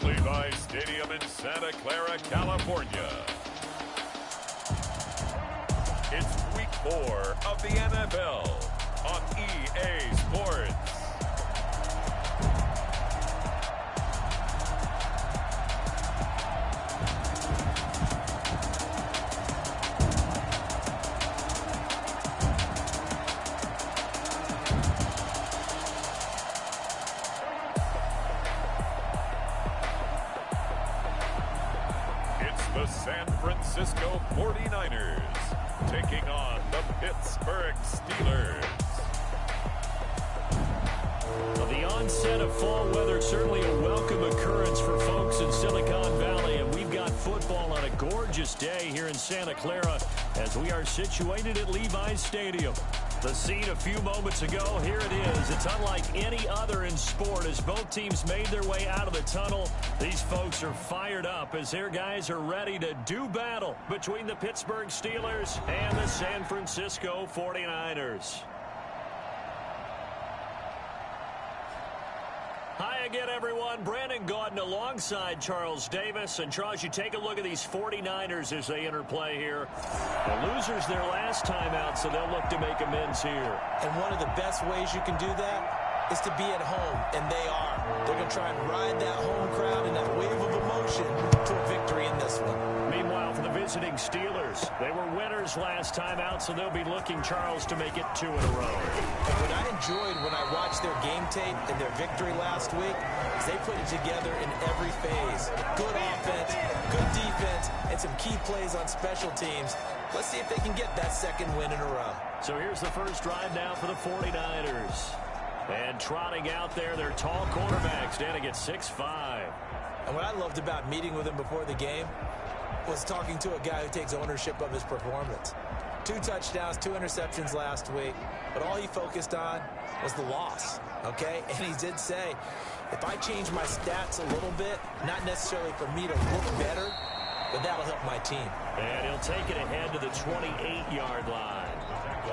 Levi's Stadium in Santa Clara, California. It's Week 4 of the NFL on EA Sports. The San Francisco 49ers taking on the Pittsburgh Steelers. Well, the onset of fall weather, certainly a welcome occurrence for folks in Silicon Valley, and we've got football on a gorgeous day here in Santa Clara as we are situated at Levi's Stadium. The scene a few moments ago, here it is. It's unlike any other in sport as both teams made their way out of the tunnel. These folks are fired up as their guys are ready to do battle between the Pittsburgh Steelers and the San Francisco 49ers. Hi again, everyone. Brandon Gaudin alongside Charles Davis. And, Charles, you take a look at these 49ers as they interplay here. The losers their last time out, so they'll look to make amends here. And one of the best ways you can do that is to be at home, and they are. They're going to try and ride that home crowd and that wave of emotion to a victory in this one. Meanwhile, for the visiting Steelers, they were winners last time out, so they'll be looking, Charles, to make it 2 in a row. What I enjoyed when I watched their game tape and their victory last week is they put it together in every phase. Good offense, good defense, and some key plays on special teams. Let's see if they can get that second win in a row. So here's the first drive now for the 49ers. And trotting out there, their tall quarterback standing at 6'5". And what I loved about meeting with him before the game was talking to a guy who takes ownership of his performance. 2 touchdowns, 2 interceptions last week, but all he focused on was the loss, okay? And he did say, if I change my stats a little bit, not necessarily for me to look better, but that'll help my team. And he'll take it ahead to the 28-yard line.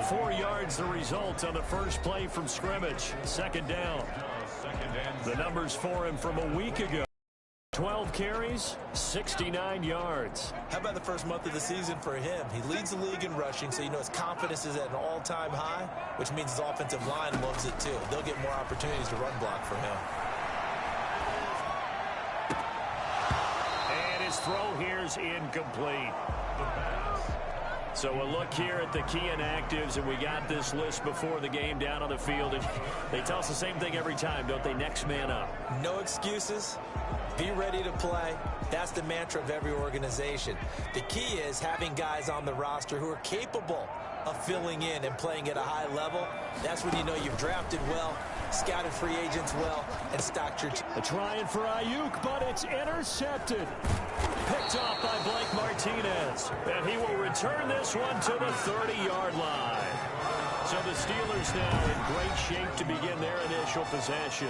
4 yards the result on the first play from scrimmage. Second down. The numbers for him from a week ago. 12 carries, 69 yards. How about the first month of the season for him? He leads the league in rushing, so you know his confidence is at an all-time high, which means his offensive line loves it too. They'll get more opportunities to run block for him. And his throw here is incomplete. So a look here at the key inactives, and we got this list before the game down on the field. And they tell us the same thing every time, don't they? Next man up. No excuses. Be ready to play. That's the mantra of every organization. The key is having guys on the roster who are capable of filling in and playing at a high level. That's when you know you've drafted well, scouted free agents well, and stocked your team. A trying for Ayuk, but it's intercepted. Picked off by Blake Martinez. And he will return this one to the 30-yard line. So the Steelers now in great shape to begin their initial possession.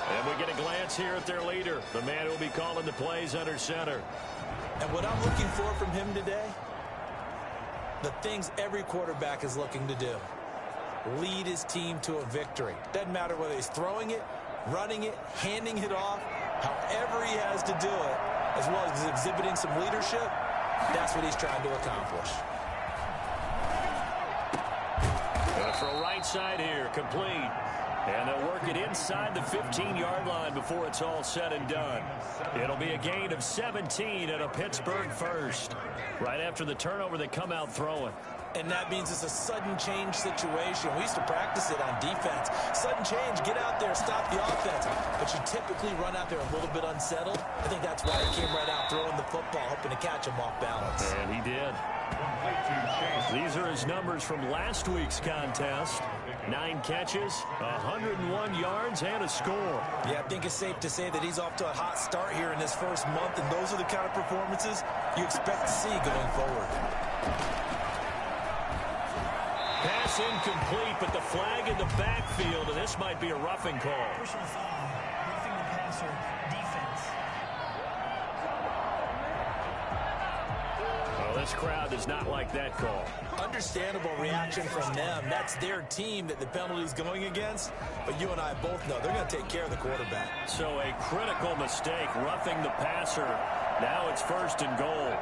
And we get a glance here at their leader, the man who will be calling the plays under center. And what I'm looking for from him today, the things every quarterback is looking to do. Lead his team to a victory. Doesn't matter whether he's throwing it, running it, handing it off, however he has to do it, as well as exhibiting some leadership, that's what he's trying to accomplish. For right side here, complete. And they'll work it inside the 15-yard line before it's all said and done. It'll be a gain of 17 and a Pittsburgh first. Right after the turnover, they come out throwing. And that means it's a sudden change situation. We used to practice it on defense. Sudden change, get out there, stop the offense. But you typically run out there a little bit unsettled. I think that's why he came right out throwing the football, hoping to catch him off balance. And he did. These are his numbers from last week's contest. 9 catches, 101 yards, and a score. Yeah, I think it's safe to say that he's off to a hot start here in this first month, and those are the kind of performances you expect to see going forward. Pass incomplete, but the flag in the backfield, and this might be a roughing call. Personal foul, roughing the passer, defense. this crowd does not like that call. Understandable reaction from them. That's their team that the penalty's going against. But you and I both know they're going to take care of the quarterback. So a critical mistake, roughing the passer. Now it's 1st and goal.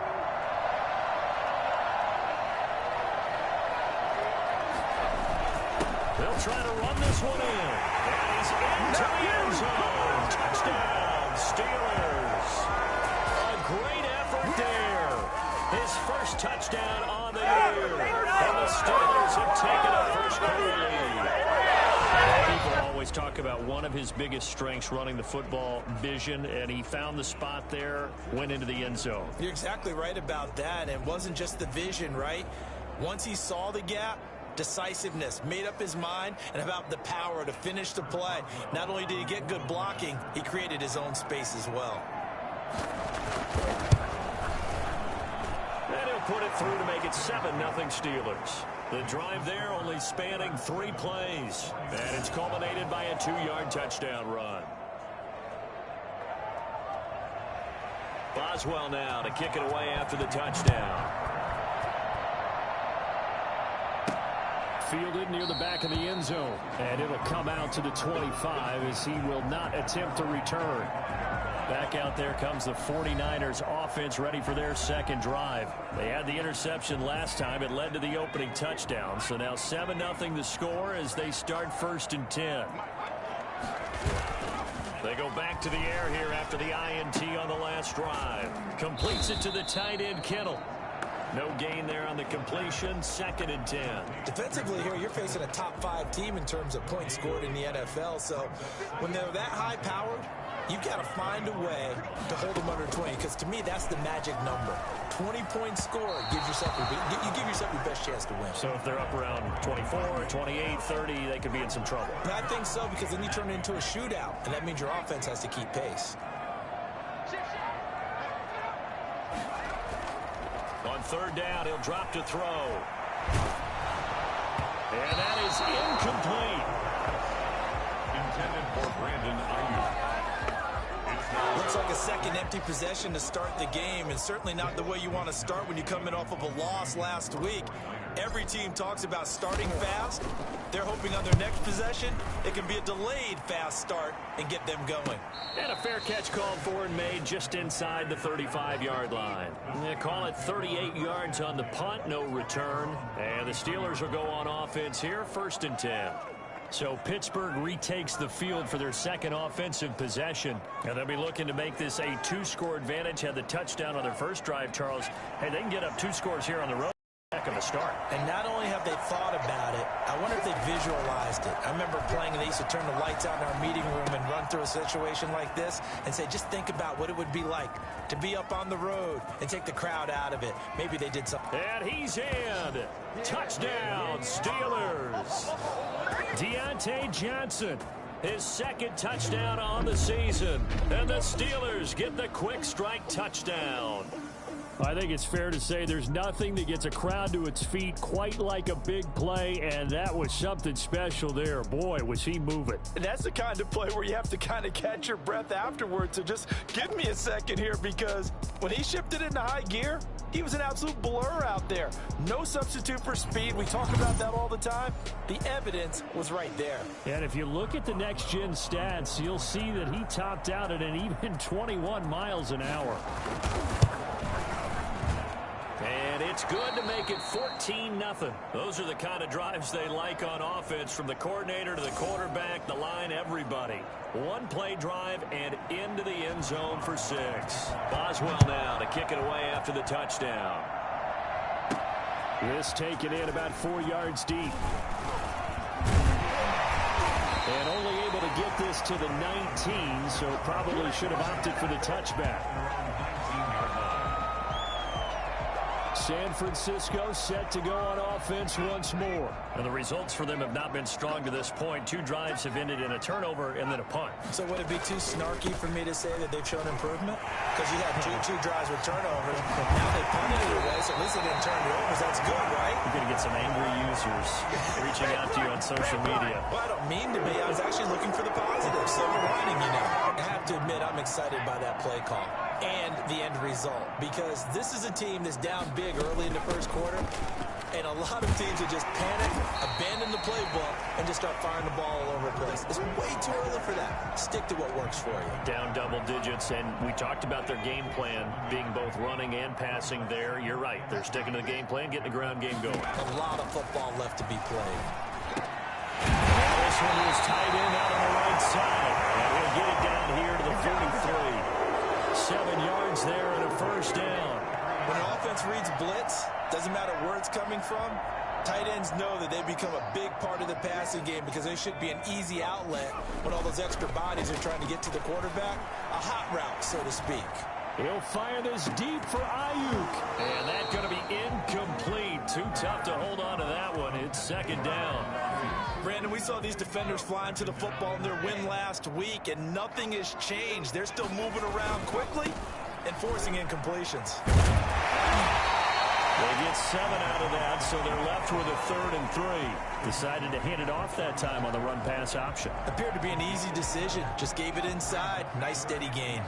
They'll try to run this one in. And he's into the end zone. Touchdown, Steelers. A great effort there. His first touchdown on the year. And the Steelers have taken a first-quarter lead. People always talk about one of his biggest strengths, running the football, vision, and he found the spot there, went into the end zone. You're exactly right about that. And it wasn't just the vision, right? Once he saw the gap, decisiveness, made up his mind, and about the power to finish the play. Not only did he get good blocking, he created his own space as well. And he'll put it through to make it 7-0 Steelers. The drive there only spanning 3 plays. And it's culminated by a 2-yard touchdown run. Boswell now to kick it away after the touchdown. Fielded near the back of the end zone. And it'll come out to the 25 as he will not attempt to return. Back out there comes the 49ers offense, ready for their second drive. They had the interception last time. It led to the opening touchdown. So now 7-0 the score as they start 1st and 10. They go back to the air here after the INT on the last drive. Completes it to the tight end, Kittle. No gain there on the completion. 2nd and 10. Defensively here, you're facing a top 5 team in terms of points scored in the NFL. So when they're that high-powered, you've got to find a way to hold them under 20, because to me, that's the magic number. 20 points scored gives yourself you give yourself your best chance to win. So if they're up around 24, 28, 30, they could be in some trouble. But I think so, because then you turn it into a shootout, and that means your offense has to keep pace. On 3rd down, he'll drop to throw. And that is incomplete. Intended for Brandon Ayuk. Looks like a second empty possession to start the game, and certainly not the way you want to start when you're coming off of a loss last week. Every team talks about starting fast. They're hoping on their next possession, it can be a delayed fast start and get them going. And a fair catch called for and made just inside the 35-yard line. They call it 38 yards on the punt, no return. And the Steelers will go on offense here, 1st and 10. So Pittsburgh retakes the field for their second offensive possession. And they'll be looking to make this a 2-score advantage. Had the touchdown on their first drive, Charles. Hey, they can get up 2 scores here on the road. Heck of a start. And not only have they thought about it, I wonder if they visualized it. I remember playing, and they used to turn the lights out in our meeting room and run through a situation like this and say, just think about what it would be like to be up on the road and take the crowd out of it. Maybe they did something. And he's in. Touchdown, Steelers. Deontay Johnson, his 2nd touchdown on the season. And the Steelers get the quick strike touchdown. I think it's fair to say there's nothing that gets a crowd to its feet quite like a big play, and that was something special there. Boy, was he moving. And that's the kind of play where you have to kind of catch your breath afterwards. So just give me a second here, because when he shifted into high gear, he was an absolute blur out there. No substitute for speed. We talk about that all the time. The evidence was right there. And if you look at the next-gen stats, you'll see that he topped out at an even 21 miles an hour. And it's good to make it 14-0. Those are the kind of drives they like on offense, from the coordinator to the quarterback, the line, everybody. 1-play drive and into the end zone for 6. Boswell now to kick it away after the touchdown. This taken in about 4 yards deep. And only able to get this to the 19, so probably should have opted for the touchback. San Francisco set to go on offense once more. And the results for them have not been strong to this point. 2 drives have ended in a turnover and then a punt. So would it be too snarky for me to say that they've shown improvement? Because you had two drives with turnovers. Now they punted it away, so at least they didn't turn it over. That's good, right? You're going to get some angry users reaching out to you on social media. Well, I don't mean to be. I was actually looking for the positive. Silver lining, you know. I have have to admit I'm excited by that play call and the end result, because this is a team that's down big early in the first quarter, and a lot of teams will just panic, abandon the playbook, and just start firing the ball all over the place. It's way too early for that. Stick to what works for you. Down double digits, and we talked about their game plan being both running and passing there. You're right. They're sticking to the game plan, getting the ground game going. A lot of football left to be played. This one is tight end out on the right side. And he'll get it down here to the 43. 7 yards there and a first down. When an offense reads blitz, doesn't matter where it's coming from, tight ends know that they become a big part of the passing game because they should be an easy outlet when all those extra bodies are trying to get to the quarterback. A hot route, so to speak. He'll fire this deep for Ayuk. And that's going to be incomplete. Too tough to hold on to that one. It's second down. Brandon, we saw these defenders flying to the football in their win last week, and nothing has changed. They're still moving around quickly and forcing incompletions. They get 7 out of that, so they're left with a 3rd and 3. Decided to hand it off that time on the run-pass option. Appeared to be an easy decision. Just gave it inside. Nice, steady gain.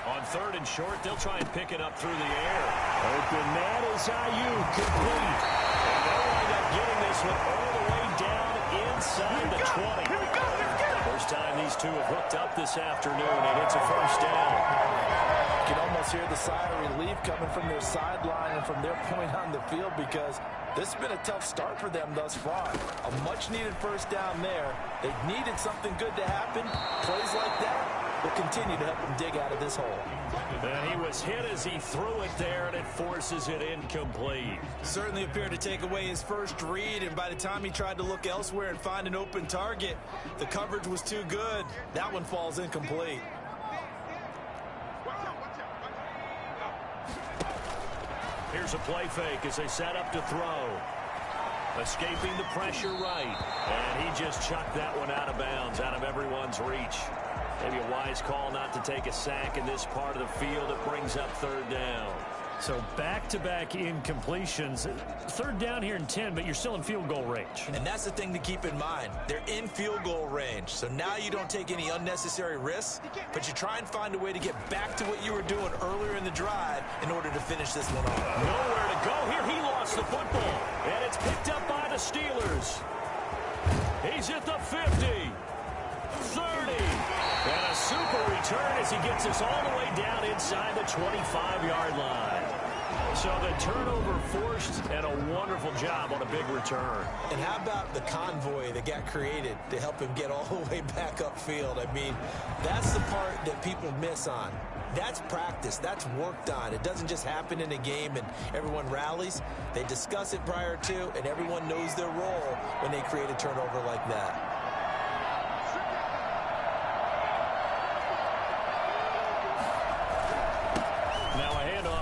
On 3rd and short, they'll try and pick it up through the air. Open that is Ayuk, complete. And they'll wind up getting this one all the way down inside the 20. Here we go, let's get it! First time these two have hooked up this afternoon, and it's a first down. You can almost hear the sigh of relief coming from their sideline and from their point on the field, because this has been a tough start for them thus far. A much-needed first down there. They needed something good to happen. Plays like that will continue to help them dig out of this hole. And he was hit as he threw it there, and it forces it incomplete. Certainly appeared to take away his first read, and by the time he tried to look elsewhere and find an open target, the coverage was too good. That one falls incomplete. Here's a play fake as they set up to throw. Escaping the pressure right. And he just chucked that one out of bounds, out of everyone's reach. Maybe a wise call not to take a sack in this part of the field. It brings up 3rd down. So back-to-back incompletions. 3rd down here in 10, but you're still in field goal range. And that's the thing to keep in mind. They're in field goal range. So now you don't take any unnecessary risks, but you try and find a way to get back to what you were doing earlier in the drive in order to finish this one off. Nowhere to go here. He lost the football. And it's picked up by the Steelers. He's at the 50. 30. And a super return as he gets us all the way down inside the 25-yard line. So the turnover forced, and a wonderful job on a big return. And how about the convoy that got created to help him get all the way back upfield? I mean, that's the part that people miss on. That's practice. That's worked on. It doesn't just happen in a game and everyone rallies. They discuss it prior to, and everyone knows their role when they create a turnover like that.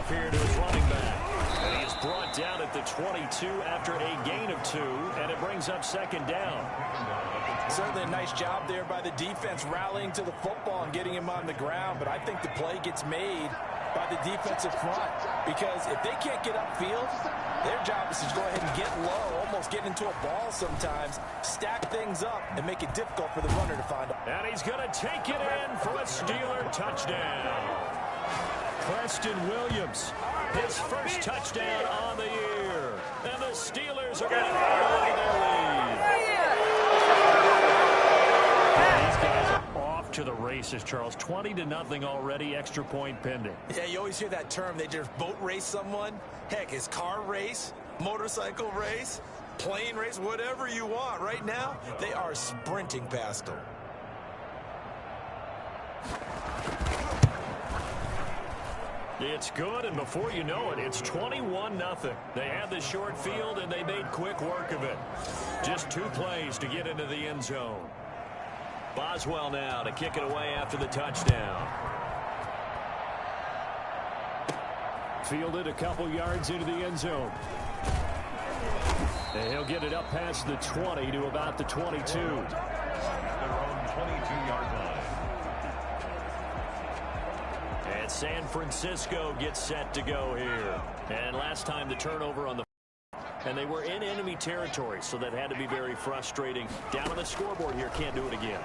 Here to his running back. And he is brought down at the 22 after a gain of 2, and it brings up 2nd down. Certainly a nice job there by the defense rallying to the football and getting him on the ground, but I think the play gets made by the defensive front, because if they can't get upfield, their job is to go ahead and get low, almost get into a ball sometimes, stack things up, and make it difficult for the runner to find. And he's going to take it in for a Steeler touchdown. Preston Williams, his first touchdown on the year. And the Steelers are going to add their lead. These guys are off to the races, Charles. 20-0 already, extra point pending. Yeah, you always hear that term. They just boat race someone. Heck, it's car race, motorcycle race, plane race, whatever you want. Right now, they are sprinting past them. It's good, and before you know it, it's 21-0. They had the short field, and they made quick work of it. Just 2 plays to get into the end zone. Boswell now to kick it away after the touchdown. Fielded a couple yards into the end zone. And he'll get it up past the 20 to about the 22. Their own 22-yard line. And San Francisco gets set to go here. And last time the turnover on the and they were in enemy territory, so that had to be very frustrating. Down on the scoreboard here, can't do it again.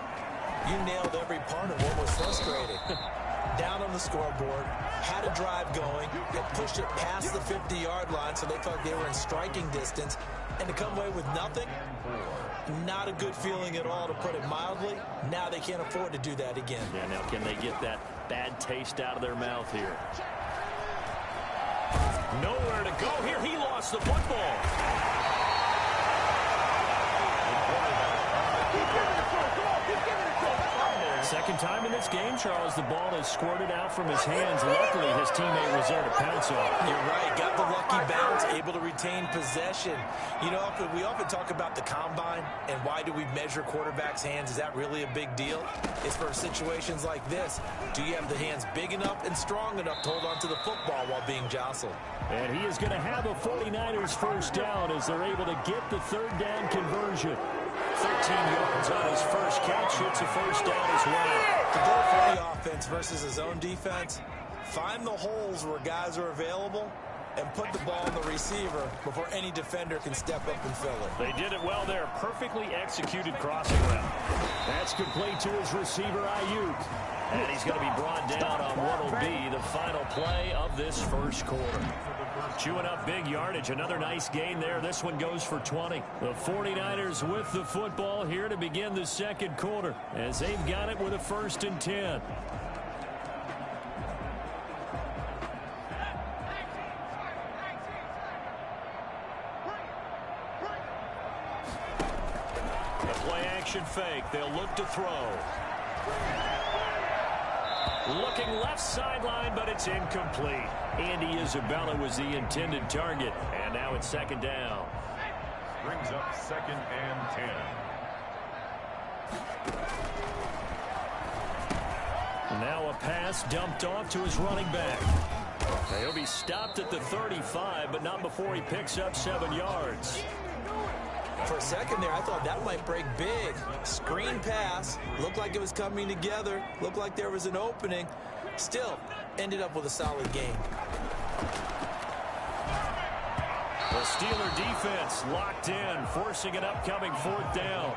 You nailed every part of what was frustrating. Down on the scoreboard, had a drive going, had pushed it past the 50-yard line so they felt they were in striking distance, and to come away with nothing, not a good feeling at all, to put it mildly. Now they can't afford to do that again. Yeah, now can they get that bad taste out of their mouth here? Nowhere to go here. He lost the football. Second time in this game, Charles, the ball is squirted out from his hands. Luckily, his teammate was there to pounce on it. You're right. Got the lucky bounce, able to retain possession. You know, we often talk about the combine and why do we measure quarterbacks' hands. Is that really a big deal? It's for situations like this. Do you have the hands big enough and strong enough to hold on to the football while being jostled? And he is going to have a 49ers first down as they're able to get the third down conversion. 13 yards on his first catch. It's a first down as well. To go for the offense versus his own defense, find the holes where guys are available and put the ball in the receiver before any defender can step up and fill it. They did it well there. Perfectly executed crossing route. That's complete to his receiver, Ayuk. And he's going to be brought down on what will be the final play of this first quarter. Chewing up big yardage. Another nice gain there. This one goes for 20. The 49ers with the football here to begin the second quarter as they've got it with a 1st and 10. The play action fake. They'll look to throw. Looking left sideline, but it's incomplete. Andy Isabella was the intended target. And now it's second down. Brings up 2nd and 10. Now a pass dumped off to his running back. He'll be stopped at the 35, but not before he picks up 7 yards. For a second there, I thought that might break big. Screen pass. Looked like it was coming together. Looked like there was an opening. Still, ended up with a solid game. The Steeler defense locked in, forcing an upcoming 4th down.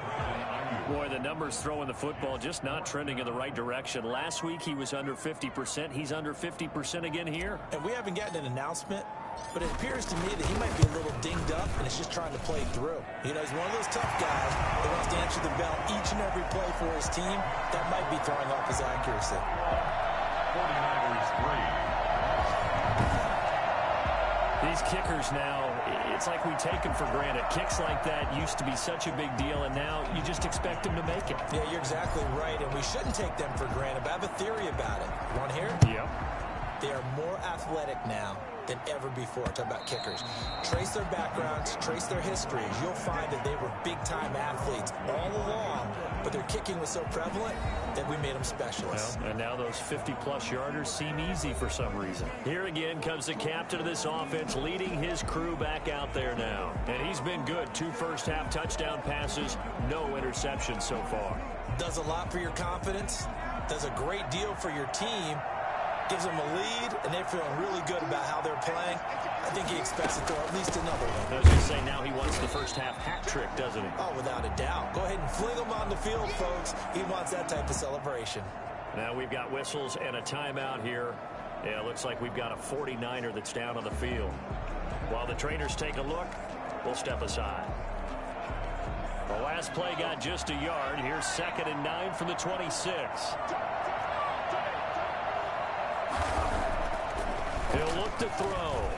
Boy, the numbers throwing the football just not trending in the right direction. Last week he was under 50%. He's under 50% again here. And we haven't gotten an announcement, but it appears to me that he might be a little dinged up and is just trying to play through. You know, he's one of those tough guys that wants to answer the bell each and every play for his team. That might be throwing off his accuracy. 49ers 3. These kickers now, it's like we take them for granted. Kicks like that used to be such a big deal, and now you just expect them to make it. Yeah, you're exactly right, and we shouldn't take them for granted. But I have a theory about it. You want to hear it? Yep. They are more athletic now than ever before. Talk about kickers. Trace their backgrounds, trace their histories. You'll find that they were big-time athletes all along, but their kicking was so prevalent that we made them specialists. Well, and now those 50-plus yarders seem easy for some reason. Here again comes the captain of this offense, leading his crew back out there now. And he's been good. 2 first-half touchdown passes, no interceptions so far. Does a lot for your confidence, does a great deal for your team, gives them a lead, and they're feeling really good about how they're playing. I think he expects to throw at least another one. I was going to say, now he wants the first-half hat trick, doesn't he? Oh, without a doubt. Go ahead and fling him on the field, folks. He wants that type of celebration. Now we've got whistles and a timeout here. Yeah, it looks like we've got a 49er that's down on the field. While the trainers take a look, we'll step aside. The last play got just a yard. Here's 2nd and 9 from the 26. He'll look to throw.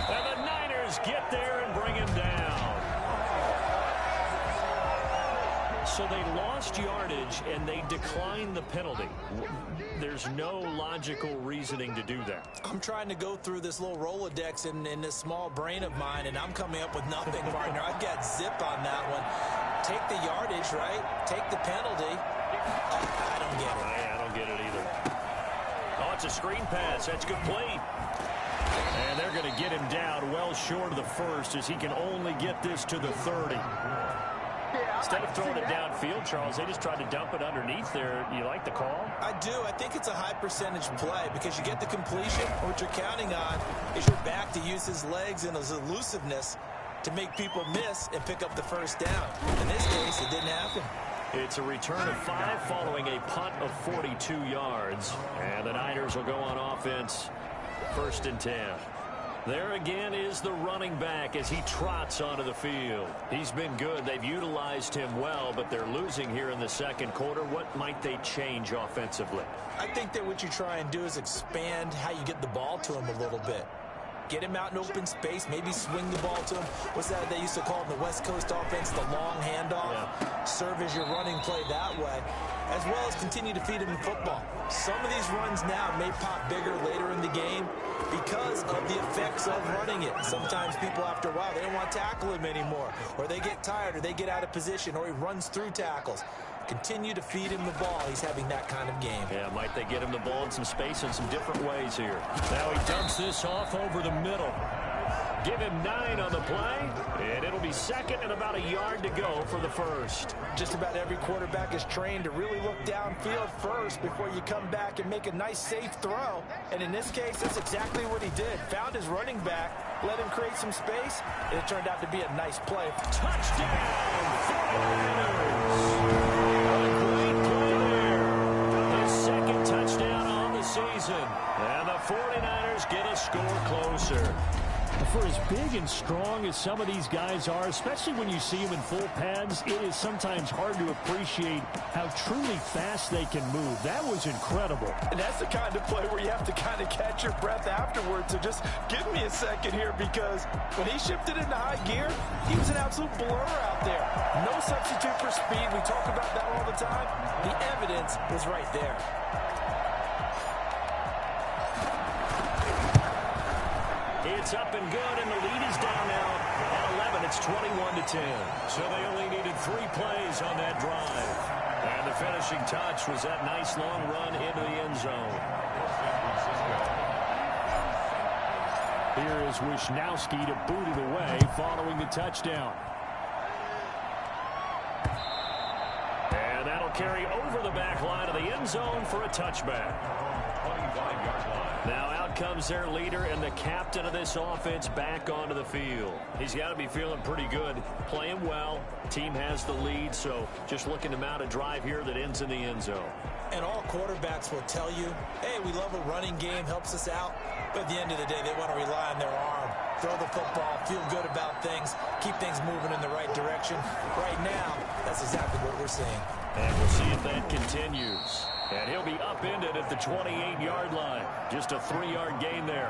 And the Niners get there and bring him down. So they lost yardage and they declined the penalty. There's no logical reasoning to do that. I'm trying to go through this little Rolodex in this small brain of mine, and I'm coming up with nothing, partner. I've got zip on that one. Take the yardage, right? Take the penalty. I don't get it. I don't get it either. Oh, it's a screen pass. That's complete. And they're going to get him down well short of the first as he can only get this to the 30. Instead of throwing it downfield, Charles, they just tried to dump it underneath there. You like the call? I do. I think it's a high percentage play because you get the completion. What you're counting on is your back to use his legs and his elusiveness to make people miss and pick up the first down. In this case, it didn't happen. It's a return of 5 following a punt of 42 yards. And the Niners will go on offense, 1st and 10. There again is the running back as he trots onto the field. He's been good. They've utilized him well, but they're losing here in the second quarter. What might they change offensively? I think that what you try and do is expand how you get the ball to him a little bit. Get him out in open space, maybe swing the ball to him. What's that they used to call in the West Coast offense, the long handoff? Yeah. Serve as your running play that way, as well as continue to feed him the football. Some of these runs now may pop bigger later in the game because of the effects of running it. Sometimes people, after a while, they don't want to tackle him anymore, or they get tired, or they get out of position, or he runs through tackles. Continue to feed him the ball. He's having that kind of game. Yeah, might they get him the ball in some space in some different ways here. Now he dumps this off over the middle. Give him 9 on the play, and it'll be second and about a yard to go for the first. Just about every quarterback is trained to really look downfield first before you come back and make a nice, safe throw. And in this case, that's exactly what he did. Found his running back, let him create some space, and it turned out to be a nice play. Touchdown, 49ers! Great play there. His second touchdown on the season. And the 49ers get a score closer. For as big and strong as some of these guys are, especially when you see them in full pads, it is sometimes hard to appreciate how truly fast they can move. That was incredible. And that's the kind of play where you have to kind of catch your breath afterwards. So just give me a second here, because when he shifted into high gear, he was an absolute blur out there. No substitute for speed. We talk about that all the time. The evidence was right there. It's up and good, and the lead is down now at 11. It's 21-10. So they only needed 3 plays on that drive. And the finishing touch was that nice long run into the end zone. Here is Wisnowski to boot it away following the touchdown. And that'll carry over the back line of the end zone for a touchback. 25-yard line. Now out comes their leader and the captain of this offense back onto the field. He's got to be feeling pretty good, playing well. Team has the lead, so just looking to mount a drive here that ends in the end zone. And all quarterbacks will tell you, hey, we love a running game, helps us out. But at the end of the day, they want to rely on their arm. Throw the football, feel good about things, keep things moving in the right direction. Right now, that's exactly what we're seeing. And we'll see if that continues. And he'll be upended at the 28-yard line. Just a 3-yard gain there.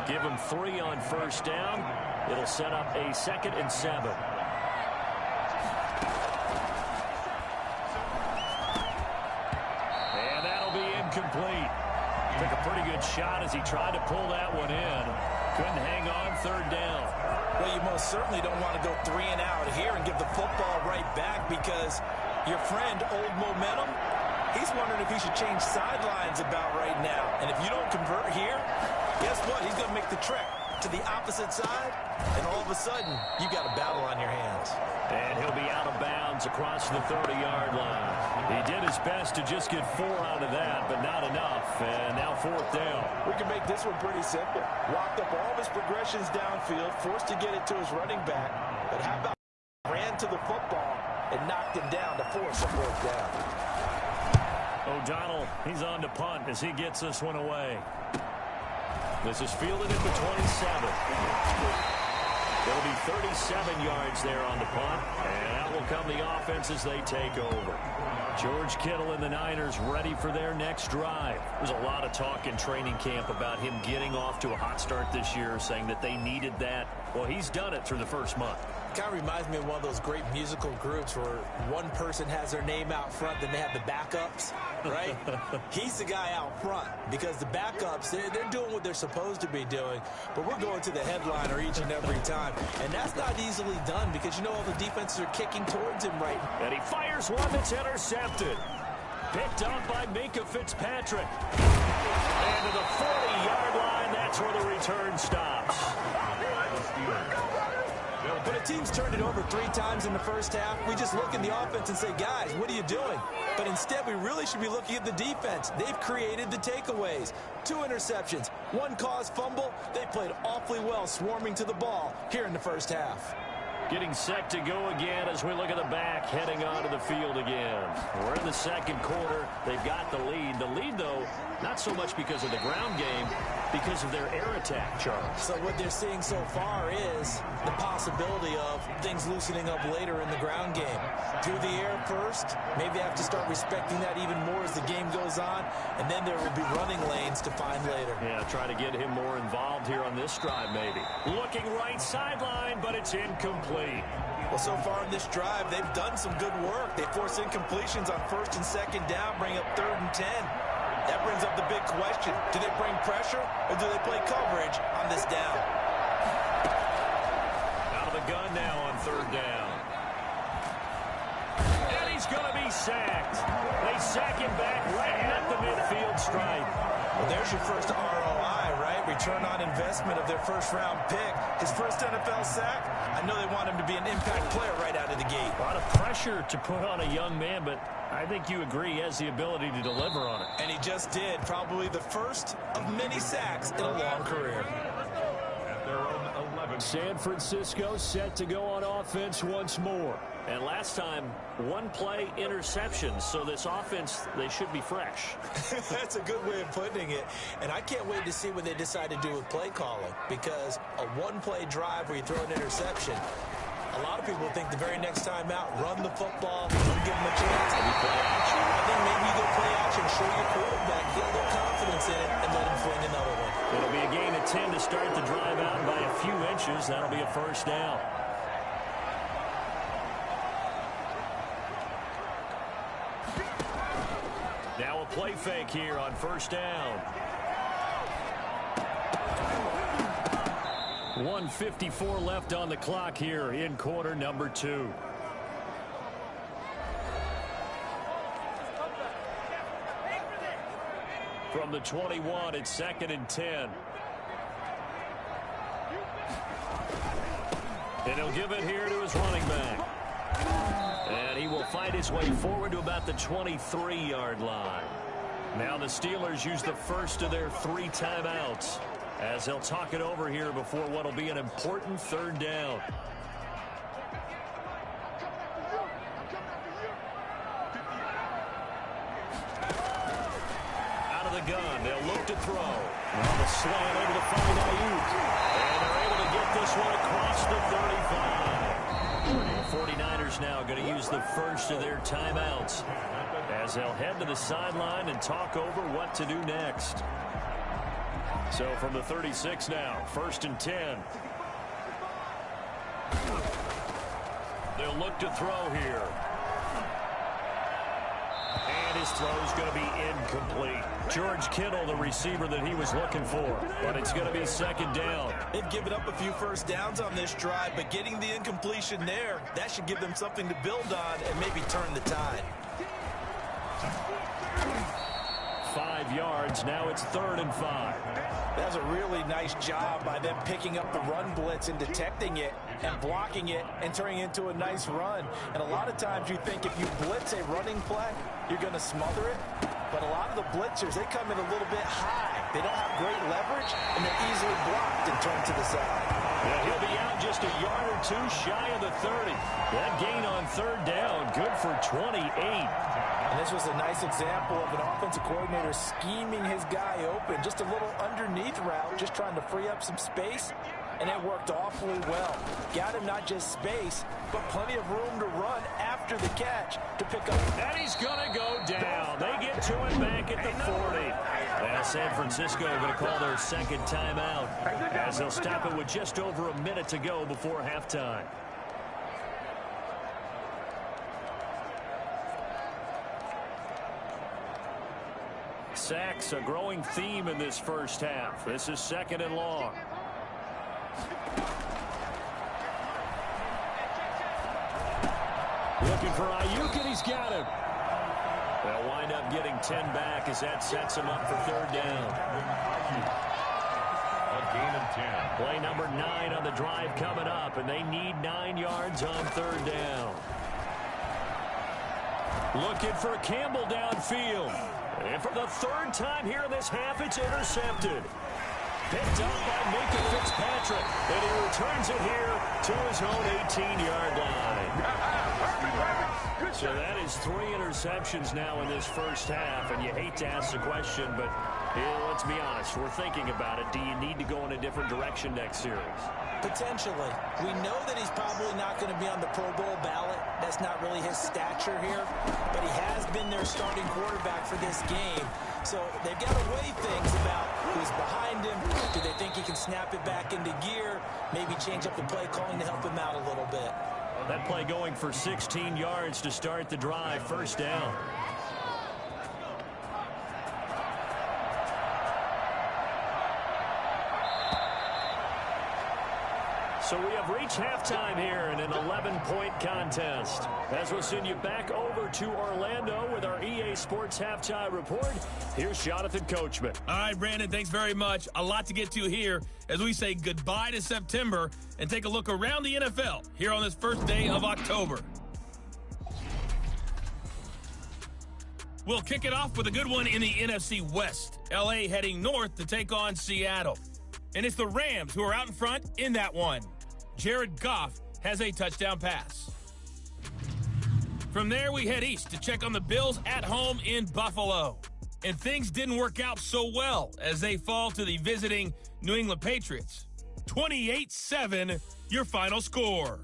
Give him 3 on first down. It'll set up a 2nd and 7. And that'll be incomplete. Took a pretty good shot as he tried to pull that one in. Couldn't hang on 3rd down. Well, you most certainly don't want to go 3 and out here and give the football right back, because your friend, Old Momentum, he's wondering if he should change sidelines about right now. And if you don't convert here, guess what? He's going to make the trek to the opposite side, and all of a sudden, you got a battle on your hands. And he'll be out of bounds across the 30-yard line. He did his best to just get 4 out of that, but not enough. And now 4th down. We can make this one pretty simple. Locked up all of his progressions downfield, forced to get it to his running back. But how about ran to the football and knocked him down to force a 4th down? O'Donnell, he's on to punt as he gets this one away. This is fielded at the 27. It'll be 37 yards there on the punt, and out will come the offense as they take over. George Kittle and the Niners ready for their next drive. There's a lot of talk in training camp about him getting off to a hot start this year, saying that they needed that. Well, he's done it through the first month. It kind of reminds me of one of those great musical groups where one person has their name out front, then they have the backups, right? He's the guy out front because the backups, they're doing what they're supposed to be doing, but we're going to the headliner each and every time. And that's not easily done because, you know, all the defenses are kicking towards him right now. And he fires one that's intercepted. Picked up by Minkah Fitzpatrick. And to the 40-yard line, that's where the return stops. When a team's turned it over 3 times in the first half, we just look at the offense and say, guys, what are you doing? But instead, we really should be looking at the defense. They've created the takeaways. 2 interceptions, 1 caused fumble. They played awfully well swarming to the ball here in the first half. Getting set to go again as we look at the back, heading onto the field again. We're in the second quarter. They've got the lead. The lead, though, not so much because of the ground game, because of their air attack, Charles. So what they're seeing so far is the possibility of things loosening up later in the ground game. Through the air first, maybe they have to start respecting that even more as the game goes on, and then there will be running lanes to find later. Yeah, try to get him more involved here on this drive, maybe. Looking right sideline, but it's incomplete. Well, so far in this drive, they've done some good work. They force incompletions on 1st and 2nd down, bring up 3rd and 10. That brings up the big question. Do they bring pressure or do they play coverage on this down? Out of the gun now on 3rd down. And he's going to be sacked. They sack him back right at the midfield stripe. Well, there's your first ROI, right? Return on investment of their first-round pick. His first NFL sack, I know they want him to be an impact player right out of the gate. A lot of pressure to put on a young man, but I think you agree he has the ability to deliver on it. And he just did. Probably the first of many sacks in a long career. At their own 11. San Francisco set to go on offense once more. And last time, 1 play interception. So this offense, they should be fresh. That's a good way of putting it. And I can't wait to see what they decide to do with play calling. Because a 1-play drive where you throw an interception, a lot of people think the very next time out, run the football, don't give them a chance. I think maybe you go play action, show your quarterback, get a little confidence in it, and let him fling another one. It'll be a gain of 10 to start the drive out by a few inches. That'll be a 1st down. Now a play fake here on 1st down. 1:54 left on the clock here in quarter number 2. From the 21, it's 2nd and 10. And he'll give it here to his running back. And he will fight his way forward to about the 23-yard line. Now the Steelers use the first of their 3 timeouts as they'll talk it over here before what will be an important 3rd down. Out of the gun, they'll look to throw. Now the slant over to find Ayuk. And they're able to get this one across the 35. The 49ers now going to use the first of their timeouts as they'll head to the sideline and talk over what to do next. So from the 36 now, 1st and 10. They'll look to throw here. And his throw's going to be incomplete. George Kittle, the receiver that he was looking for. But it's going to be 2nd down. They've given up a few first downs on this drive, but getting the incompletion there, that should give them something to build on and maybe turn the tide. 5 yards. Now it's 3rd and 5. That's a really nice job by them picking up the run blitz and detecting it and blocking it and turning it into a nice run. And a lot of times you think if you blitz a running play, you're going to smother it. But a lot of the blitzers, they come in a little bit high. They don't have great leverage, and they're easily blocked and turned to the side. Yeah, he'll be out just a yard or 2 shy of the 30. That gain on 3rd down, good for 28. And this was a nice example of an offensive coordinator scheming his guy open. Just a little underneath route, just trying to free up some space. And it worked awfully well. Got him not just space, but plenty of room to run after the catch to pick up. And he's going to go down. They get to him back at the 40. Now San Francisco going to call their 2nd timeout as they'll stop it with just over a minute to go before halftime. Sacks, a growing theme in this first half. This is 2nd and long. Looking for Ayuk, and he's got him. They'll wind up getting 10 back as that sets him up for 3rd down. A gain of 10. Play number 9 on the drive coming up, and they need 9 yards on third down. Looking for Campbell downfield. And for the third time here in this half, it's intercepted. Picked up by Minka Fitzpatrick, and he returns it here to his own 18-yard line. So that is 3 interceptions now in this first half, and you hate to ask the question, but let's be honest, we're thinking about it. Do you need to go in a different direction next series? Potentially. We know that he's probably not going to be on the Pro Bowl ballot. That's not really his stature here, but he has been their starting quarterback for this game. So they've got to weigh things about who's behind him. Do they think he can snap it back into gear? Maybe change up the play calling to help him out a little bit. That play going for 16 yards to start the drive, first down. So we have reached halftime here in an 11-point contest. As we'll send you back over to Orlando with our EA Sports Halftime Report, here's Jonathan Coachman. All right, Brandon, thanks very much. A lot to get to here as we say goodbye to September and take a look around the NFL here on this first day of October. We'll kick it off with a good one in the NFC West. LA heading north to take on Seattle. And it's the Rams who are out in front in that one. Jared Goff has a touchdown pass. From there, we head east to check on the Bills at home in Buffalo. And things didn't work out so well as they fall to the visiting New England Patriots. 28-7, your final score.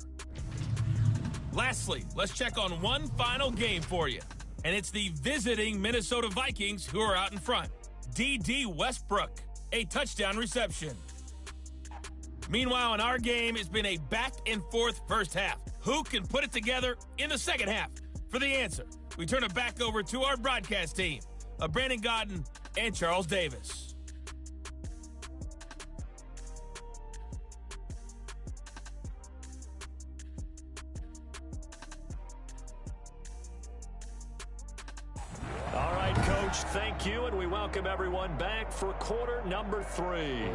Lastly, let's check on one final game for you. And it's the visiting Minnesota Vikings who are out in front. D.D. Westbrook, a touchdown reception. Meanwhile, in our game, it's been a back-and-forth first half. Who can put it together in the second half? For the answer, we turn it back over to our broadcast team of Brandon Godden and Charles Davis. All right, Coach, thank you, and we welcome everyone back for quarter number 3.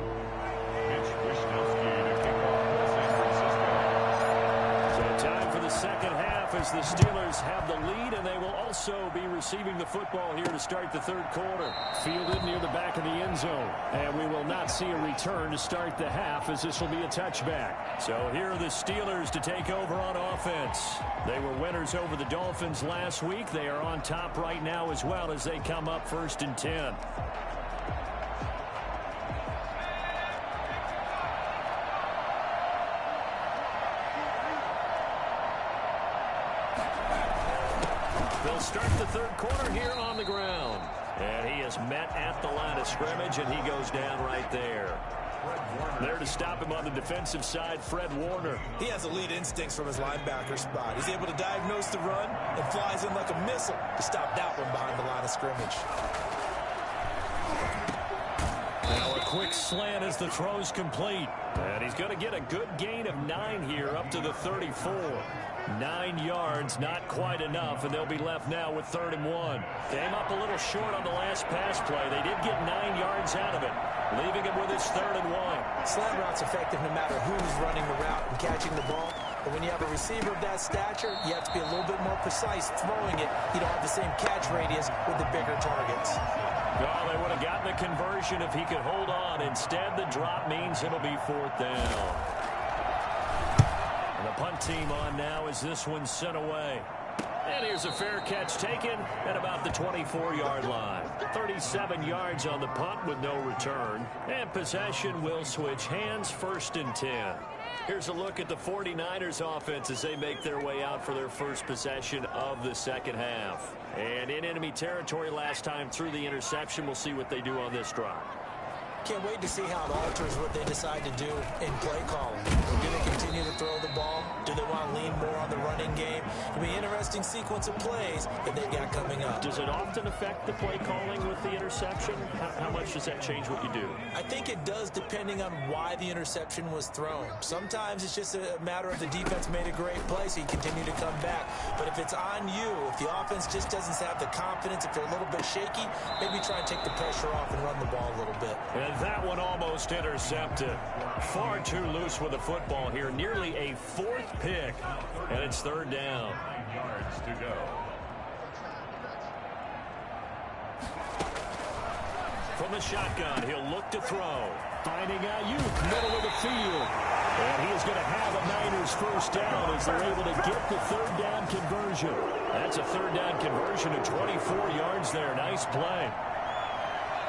So time for the second half as the Steelers have the lead, and they will also be receiving the football here to start the third quarter. Fielded near the back of the end zone, and we will not see a return to start the half as this will be a touchback. So here are the Steelers to take over on offense. They were winners over the Dolphins last week. They are on top right now as well as they come up 1st and 10. They'll start the third quarter here on the ground. And he is met at the line of scrimmage, and he goes down right there. There to stop him on the defensive side, Fred Warner. He has elite instincts from his linebacker spot. He's able to diagnose the run and flies in like a missile to stop that one behind the line of scrimmage. Now a quick slant as the throw's complete. And he's going to get a good gain of 9 here up to the 34. 9 yards, not quite enough, and they'll be left now with 3rd and 1. Came up a little short on the last pass play. They did get 9 yards out of it, leaving him with his 3rd and 1. Slant route's effective no matter who's running the route and catching the ball. But when you have a receiver of that stature, you have to be a little bit more precise throwing it. You don't have the same catch radius with the bigger targets. Well, they would have gotten the conversion if he could hold on. Instead, the drop means it'll be 4th down. And the punt team on now as this one's sent away. And here's a fair catch taken at about the 24-yard line. 37 yards on the punt with no return. And possession will switch hands, 1st and 10. Here's a look at the 49ers offense as they make their way out for their first possession of the second half. And in enemy territory last time through the interception. We'll see what they do on this drive. Can't wait to see how it alters what they decide to do in play calling. Do they continue to throw the ball? Do they want to lean more on the running game? It'll be an interesting sequence of plays that they've got coming up. Does it often affect the play calling with the interception? How much does that change what you do? I think it does depending on why the interception was thrown. Sometimes it's just a matter of the defense made a great play, so you continue to come back. But if it's on you, if the offense just doesn't have the confidence, if they're a little bit shaky, maybe try and take the pressure off and run the ball a little bit. And that one almost intercepted. Far too loose with the football here. Nearly a fourth pick. And it's third down. 9 yards to go. From the shotgun, he'll look to throw. Finding Ayuk, middle of the field. And he is going to have a Niners first down as they're able to get the third down conversion. That's a third down conversion of 24 yards there. Nice play.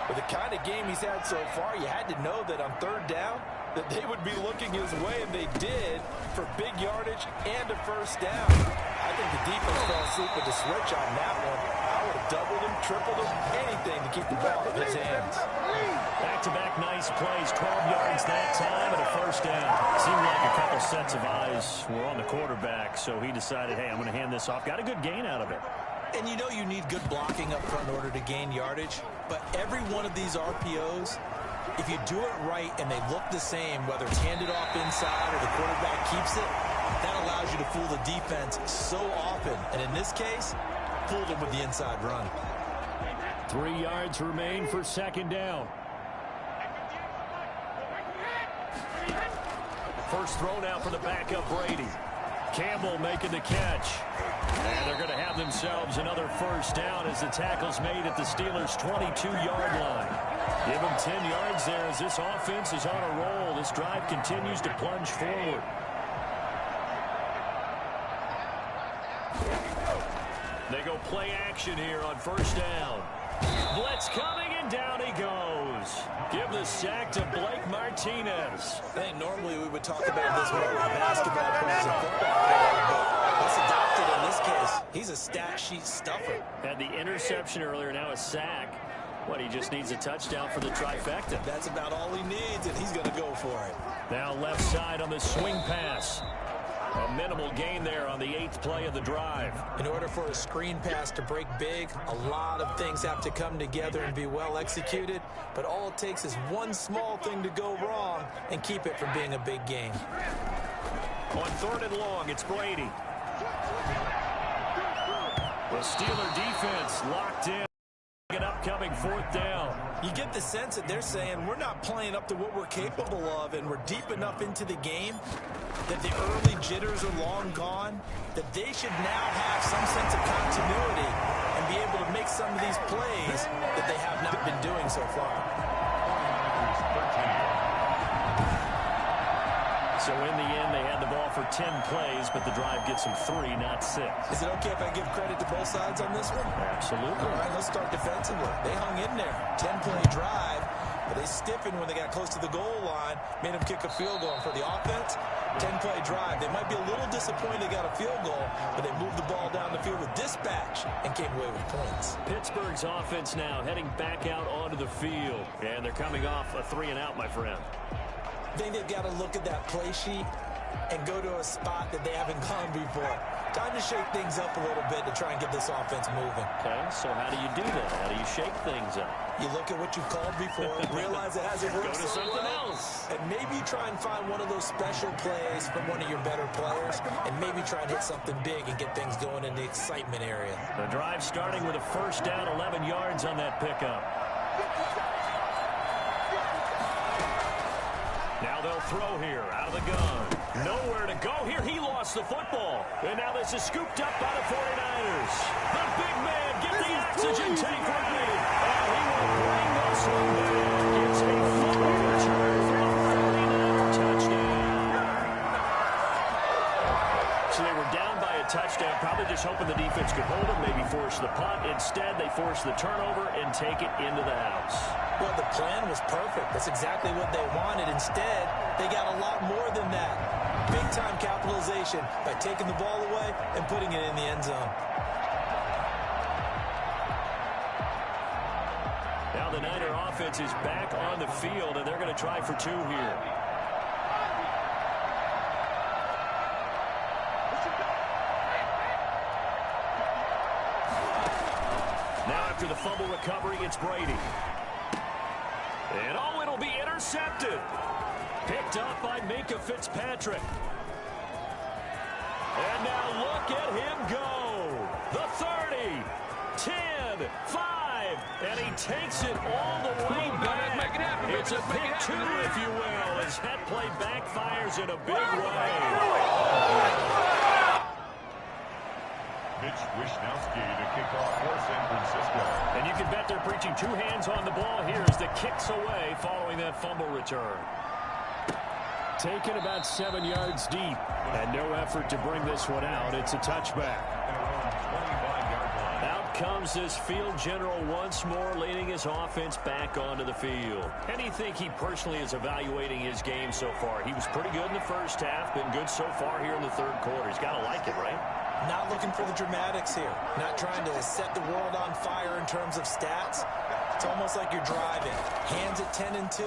With the kind of game he's had so far, you had to know that on third down that they would be looking his way, and they did, for big yardage and a first down. I think the defense fell asleep with the switch on that one. I would have doubled him, tripled him, anything to keep the ball in his hands. Back-to-back nice plays, 12 yards that time and a first down. Seemed like a couple sets of eyes were on the quarterback, so he decided, hey, I'm going to hand this off. Got a good gain out of it. And you know you need good blocking up front in order to gain yardage, but every one of these RPOs, if you do it right and they look the same, whether it's handed off inside or the quarterback keeps it, that allows you to fool the defense so often. And in this case, fooled them with the inside run. 3 yards remain for second down. First throw now for the backup Brady. Campbell making the catch. And they're going to have themselves another first down as the tackle's made at the Steelers' 22-yard line. Give them 10 yards there as this offense is on a roll. This drive continues to plunge forward. They go play action here on first down. Blitz coming, and down he goes. Give the sack to Blake Martinez. I think normally we would talk about this more like basketball players and football players, but let's adopt it in this case. He's a stat sheet stuffer. Had the interception earlier, now a sack. What, he just needs a touchdown for the trifecta. That's about all he needs, and he's going to go for it. Now left side on the swing pass. A minimal gain there on the 8th play of the drive. In order for a screen pass to break big, a lot of things have to come together and be well executed, but all it takes is one small thing to go wrong and keep it from being a big gain. On third and long, it's Brady. The Steeler defense locked in. An upcoming fourth down. You get the sense that they're saying we're not playing up to what we're capable of, and we're deep enough into the game that the early jitters are long gone, that they should now have some sense of continuity and be able to make some of these plays that they have not been doing so far. So in the end, they had the ball for 10 plays, but the drive gets them 3, not 6. Is it okay if I give credit to both sides on this one? Absolutely. All right, let's start defensively. They hung in there. 10-play drive, but they stiffened when they got close to the goal line, made them kick a field goal. And for the offense, 10-play drive. They might be a little disappointed they got a field goal, but they moved the ball down the field with dispatch and came away with points. Pittsburgh's offense now heading back out onto the field, and they're coming off a 3-and-out, my friend. I think they've got to look at that play sheet and go to a spot that they haven't gone before. Time to shake things up a little bit to try and get this offense moving. Okay, so how do you do that? How do you shake things up? You look at what you've called before, realize it hasn't worked Go to so something well, else. and maybe try and find one of those special plays from one of your better players, and maybe try and hit something big and get things going in the excitement area. The drive starting with a first down, 11 yards on that pickup. Now they'll throw here, out of the gun. Nowhere to go here. He lost the football. And now this is scooped up by the 49ers. The big man, get the oxygen tank running. And he will bring this one back. It's a fumble return for a 49er touchdown. So they were down by a touchdown, probably just hoping the defense could hold them, maybe force the punt. Instead, they force the turnover and take it into the house. Well, the plan was perfect. That's exactly what they wanted. Instead, they got a lot more than that. Big-time capitalization by taking the ball away and putting it in the end zone. Now the Niner offense is back on the field, and they're going to try for 2 here. Now after the fumble recovery, it's Brady. And oh, it'll be intercepted. Picked up by Minka Fitzpatrick. And now look at him go. The 30, 10, 5, and he takes it all the way back. It's It's a pick two, if you will, as that play backfires in a big way. Mitch Wishnowski to kick off for San Francisco. And you can bet they're preaching two hands on the ball here as the kick's away following that fumble return. Taken about 7 yards deep. And no effort to bring this one out. It's a touchback. Out comes this field general once more, leading his offense back onto the field. And do you think he personally is evaluating his game so far? He was pretty good in the first half, been good so far here in the third quarter. He's got to like it, right? Not looking for the dramatics here. Not trying to set the world on fire in terms of stats. It's almost like you're driving. Hands at 10 and 2.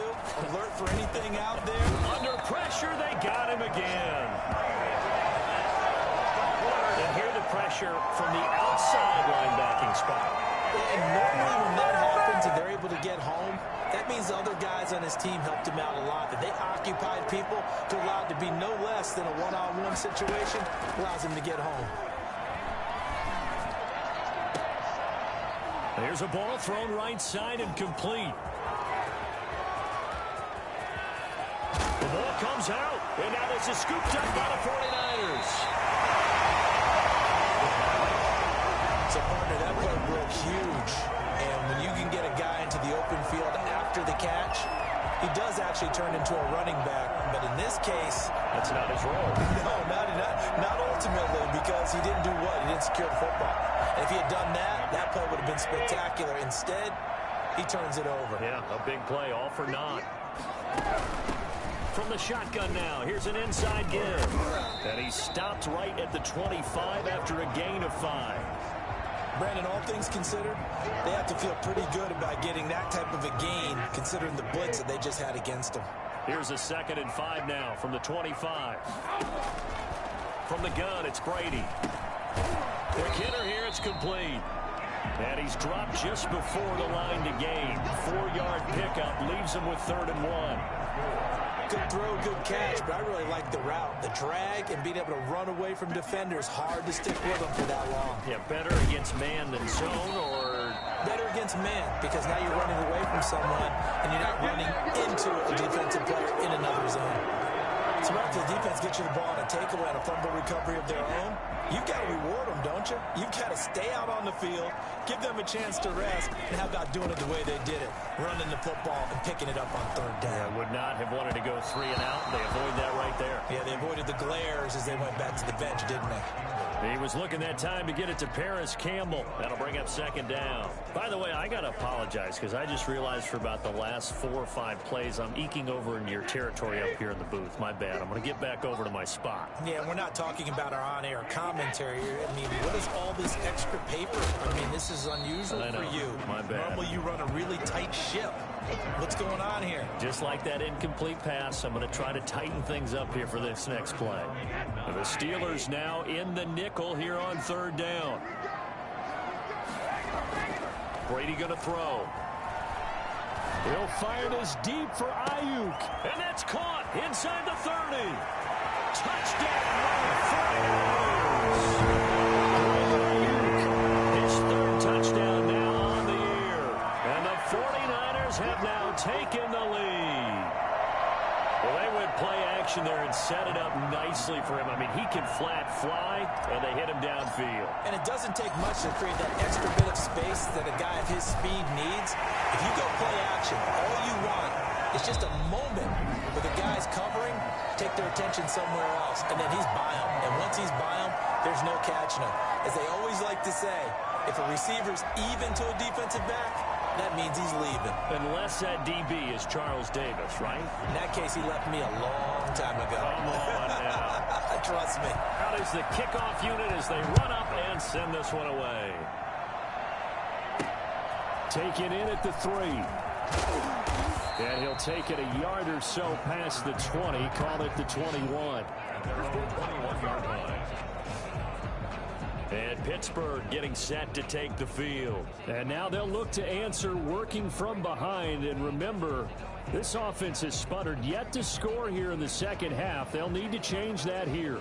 Alert for anything out there. Under pressure, they got him again. And here the pressure from the outside linebacking spot. And normally when that happens and they're able to get home, that means the other guys on his team helped him out a lot. That they occupied people to allow it to be no less than a one-on-one situation allows him to get home. There's a ball thrown right side and complete. The ball comes out, and now this is scooped up by the 49ers. So, partner, that play broke huge. And when you can get a guy into the open field after the catch, he does actually turn into a running back. But in this case, that's not his role. No, not ultimately, because he didn't do what? He didn't secure the football. And if he had done that, that play would have been spectacular. Instead, he turns it over. Yeah, a big play, all for naught. From the shotgun now, here's an inside give. And he stopped right at the 25 after a gain of 5. Brandon, all things considered, they have to feel pretty good about getting that type of a gain, considering the blitz that they just had against them. Here's a 2nd and 5 now from the 25. From the gun, it's Brady. Quick hitter here, it's complete. And he's dropped just before the line to gain. 4-yard pickup leaves him with 3rd and 1. Good throw, good catch, but I really like the route. The drag and being able to run away from defenders, hard to stick with them for that long. Yeah, better against man than zone, or better against man, because now you're running away from someone and you're not running into a defensive player in another zone. So after the defense gets you the ball on a takeaway and a fumble recovery of their own, you've got to reward them, don't you? You've got to stay out on the field, give them a chance to rest, and how about doing it the way they did it, running the football and picking it up on 3rd down. Yeah, would not have wanted to go 3 and out. They avoid that right there. Yeah, they avoided the glares as they went back to the bench, didn't they? He was looking that time to get it to Paris Campbell. That'll bring up 2nd down. By the way, I got to apologize because I just realized for about the last 4 or 5 plays, I'm eking over into your territory up here in the booth. My bad. I'm going to get back over to my spot. Yeah, we're not talking about our on-air commentary here. I mean, what is all this extra paper? I mean, this is unusual for you. My bad. Normally you run a really tight ship. What's going on here? Just like that incomplete pass, I'm going to try to tighten things up here for this next play. And the Steelers now in the nickel here on 3rd down. Brady going to throw. He'll fire this deep for Ayuk. And that's caught inside the 30. Touchdown, 49ers. His 3rd touchdown now on the year. And the 49ers have now taken the lead. Well, they went play action there and set it up nicely for him. I mean, he can flat fly, and they hit him downfield. And it doesn't take much to create that extra bit of space that a guy of his speed needs. If you go play action, all you want is just a moment where the guy's covering, take their attention somewhere else, and then he's by him. And once he's by him, there's no catching him. As they always like to say, if a receiver's even to a defensive back, that means he's leaving. Unless that DB is Charles Davis, right? In that case, he left me a long time ago. Come on now. Trust me. Out is the kickoff unit as they run up and send this one away. Taken in at the 3. And he'll take it a yard or so past the 20, call it the 21. And Pittsburgh getting set to take the field. And now they'll look to answer working from behind. And remember, this offense has sputtered yet to score here in the 2nd half. They'll need to change that here.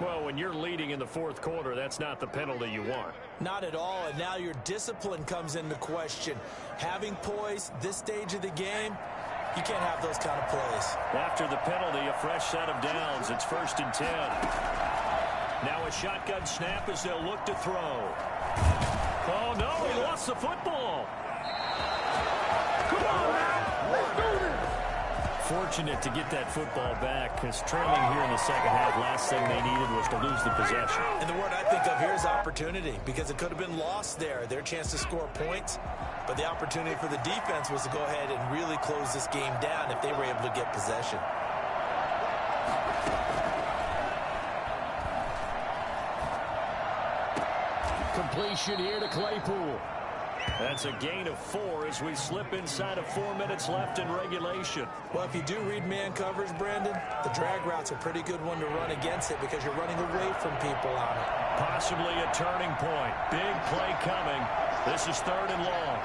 Well, when you're leading in the fourth quarter, that's not the penalty you want. Not at all, and now your discipline comes into question. Having poise this stage of the game, you can't have those kind of plays. After the penalty, a fresh set of downs. It's 1st and 10. Now a shotgun snap as they'll look to throw. Oh, no, he lost the football. Come on, man. Let's do this. Fortunate to get that football back, because trailing here in the second half, last thing they needed was to lose the possession. And the word I think of here is opportunity, because it could have been lost there. Their chance to score points, but the opportunity for the defense was to go ahead and really close this game down if they were able to get possession. Completion here to Claypool. That's a gain of 4 as we slip inside of 4 minutes left in regulation. Well, if you do read man coverage, Brandon, the drag route's a pretty good one to run against it because you're running away from people on it. Possibly a turning point. Big play coming. This is 3rd and long.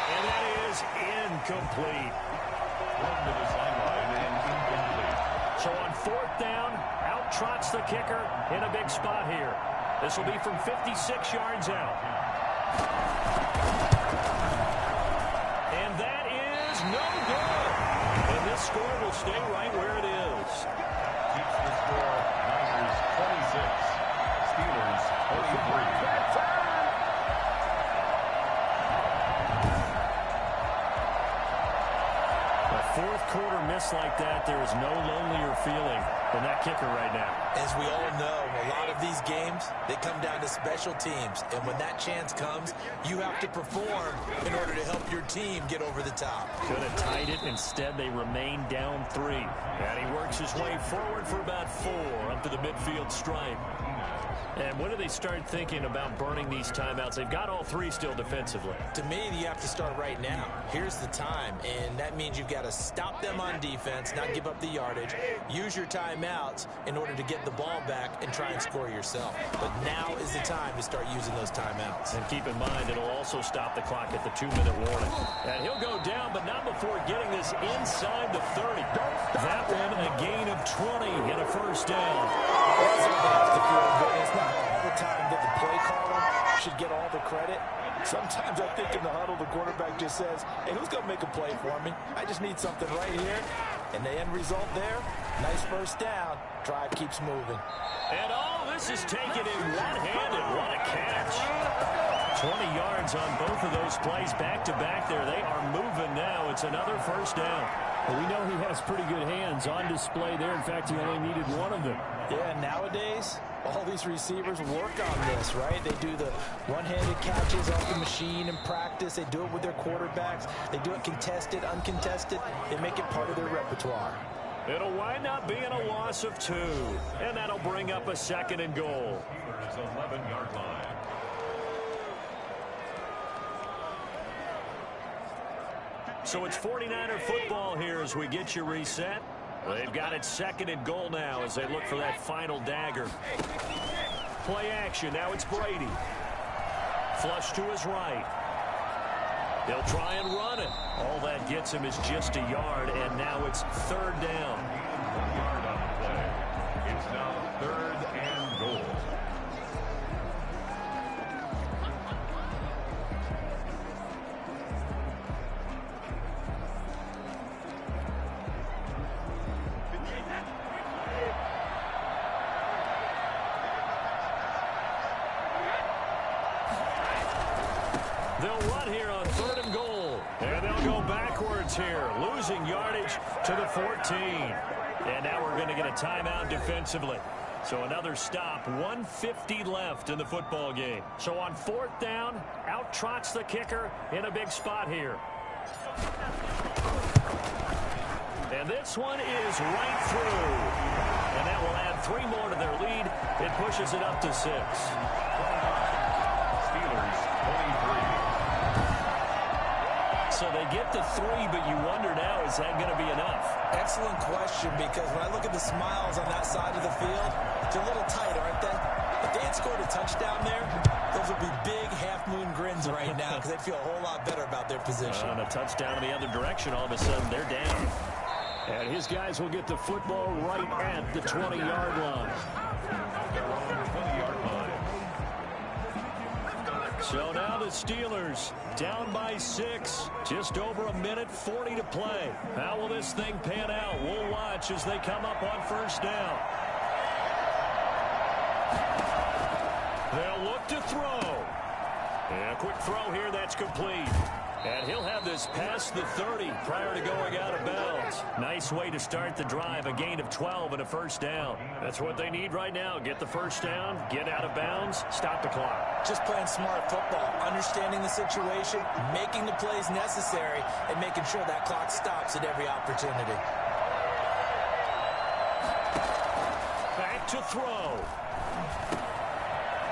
And that is incomplete. Run to the sideline and incomplete. So on 4th down, out trots the kicker in a big spot here. This will be from 56 yards out. And that is no good. And this score will stay right where it is. Keeps the score. Niners 26. Steelers 23. Fourth quarter miss like that, there is no lonelier feeling than that kicker right now. As we all know, a lot of these games, they come down to special teams. And when that chance comes, you have to perform in order to help your team get over the top. Could have tied it. Instead, they remain down 3. And he works his way forward for about 4 up to the midfield stripe. And when do they start thinking about burning these timeouts? They've got all 3 still defensively. To me, you have to start right now. Here's the time, and that means you've got to stop them on defense, not give up the yardage, use your timeouts in order to get the ball back and try and score yourself. But now is the time to start using those timeouts. And keep in mind, it'll also stop the clock at the 2-minute warning. And he'll go down, but not before getting this inside the 30. That one, a gain of 20 and a first down. It's not all the time that the play caller should get all the credit. Sometimes I think in the huddle, the quarterback just says, hey, who's going to make a play for me? I just need something right here. And the end result there, nice first down. Drive keeps moving. And all this is taken in one-handed. What a catch. 20 yards on both of those plays back-to-back there. They are moving now. It's another first down. Well, we know he has pretty good hands on display there. In fact, he only needed one of them. Yeah, nowadays, all these receivers work on this, right? They do the one-handed catches off the machine in practice. They do it with their quarterbacks. They do it contested, uncontested. They make it part of their repertoire. It'll wind up being a loss of 2. And that'll bring up a 2nd and goal. There's 11-yard line. So it's 49er football here as we get you reset. They've got it 2nd and goal now as they look for that final dagger. Play action. Now it's Brady. Flush to his right. He'll try and run it. All that gets him is just a yard, and now it's 3rd down. 1 yard on the play. It's now 3rd and goal. They'll run here on 3rd and goal. And they'll go backwards here, losing yardage to the 14. And now we're going to get a timeout defensively. So another stop, 1:50 left in the football game. So on 4th down, out trots the kicker in a big spot here. And this one is right through. And that will add 3 more to their lead. It pushes it up to 6. Steelers 23. So they get to 3, but you wonder now, is that going to be enough? Excellent question, because when I look at the smiles on that side of the field, they're a little tight, aren't they? If they had they'd scored a touchdown there, those would be big half-moon grins right now because they'd feel a whole lot better about their position. On a touchdown in the other direction, all of a sudden they're down. And his guys will get the football right at the 20-yard line. So now the Steelers down by 6. Just over a minute 40 to play. How will this thing pan out? We'll watch as they come up on first down. They'll look to throw. And a quick throw here, that's complete. And he'll have this past the 30 prior to going out of bounds. Nice way to start the drive, a gain of 12 and a first down. That's what they need right now. Get the first down, get out of bounds, stop the clock. Just playing smart football, understanding the situation, making the plays necessary, and making sure that clock stops at every opportunity. Back to throw.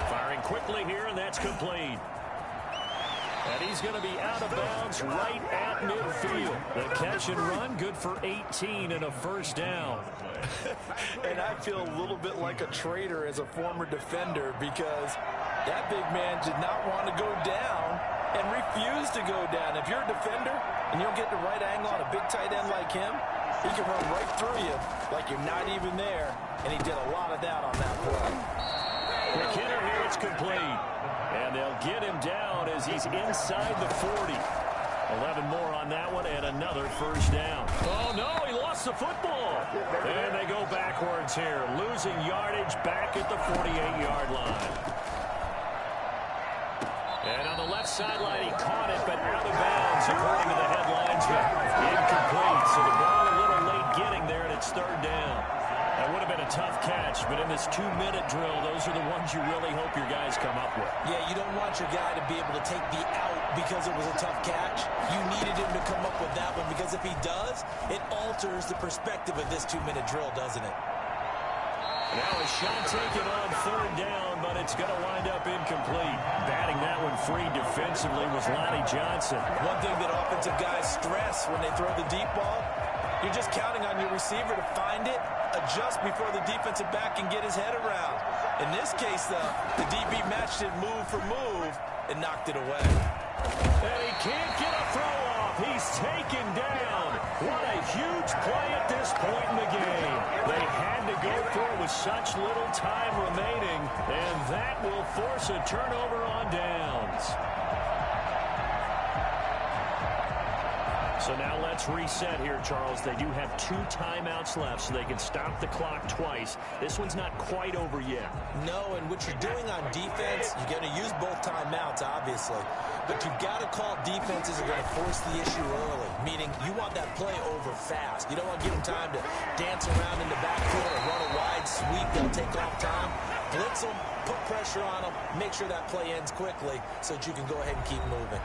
Firing quickly here, and that's complete. And he's going to be out of bounds right at midfield. The catch and run, good for 18 and a first down. And I feel a little bit like a traitor as a former defender because that big man did not want to go down and refused to go down. If you're a defender and you don't get the right angle on a big tight end like him, he can run right through you like you're not even there. And he did a lot of that on that play. Quick hitter here, it's complete. And they'll get him down as he's inside the 40. 11 more on that one and another first down. Oh, no, he lost the football. And they go backwards here, losing yardage back at the 48-yard line. And on the left sideline, he caught it, but out of bounds, according to the headlines. Incomplete, so the ball a little late getting there, and it's third down. That would have been a tough catch, but in this 2-minute drill, those are the ones you really hope your guys come up with. Yeah, you don't want your guy to be able to take the out because it was a tough catch. You needed him to come up with that one because if he does, it alters the perspective of this 2-minute drill, doesn't it? Now a shot taken on third down, but it's going to wind up incomplete. Batting that one free defensively was Lonnie Johnson. One thing that offensive guys stress when they throw the deep ball, you're just counting on your receiver to find it, adjust before the defensive back can get his head around. In this case, though, the DB matched it move for move and knocked it away. And he can't get a throw off. He's taken down. What a huge play at this point in the game. They had to go for it with such little time remaining, and that will force a turnover on downs. So now let's reset here, Charles. They do have 2 timeouts left, so they can stop the clock twice. This one's not quite over yet. No, and what you're doing on defense, you're going to use both timeouts, obviously. But you've got to call defenses that are going to force the issue early, meaning you want that play over fast. You don't want to give them time to dance around in the backfield or run a wide sweep. They'll take off time. Blitz them, put pressure on them, make sure that play ends quickly so that you can go ahead and keep moving.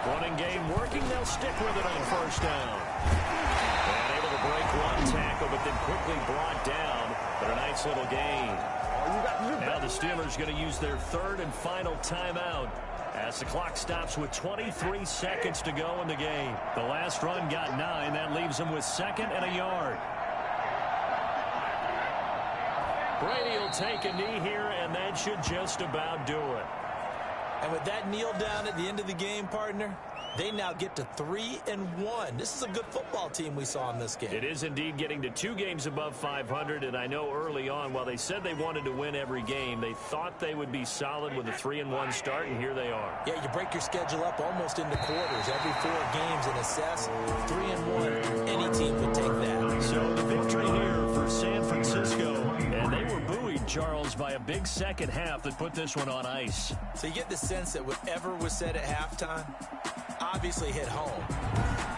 Running game working, they'll stick with it on first down. And able to break one tackle, but then quickly brought down. But a nice little gain. Now the Steelers going to use their 3rd and final timeout as the clock stops with 23 seconds to go in the game. The last run got 9. That leaves them with 2nd and a yard. Brady will take a knee here, and that should just about do it. And with that kneel down at the end of the game, partner, they now get to 3-1. This is a good football team we saw in this game. It is indeed getting to 2 games above 500, and I know early on, while they said they wanted to win every game, they thought they would be solid with a 3-1 start, and here they are. Yeah, you break your schedule up almost into quarters, every 4 games, and assess 3-1. Any team can take that. So the victory here for San Francisco, and they were buoyed, Charles, by a big second half that put this one on ice. So you get the sense that whatever was said at halftime obviously hit home.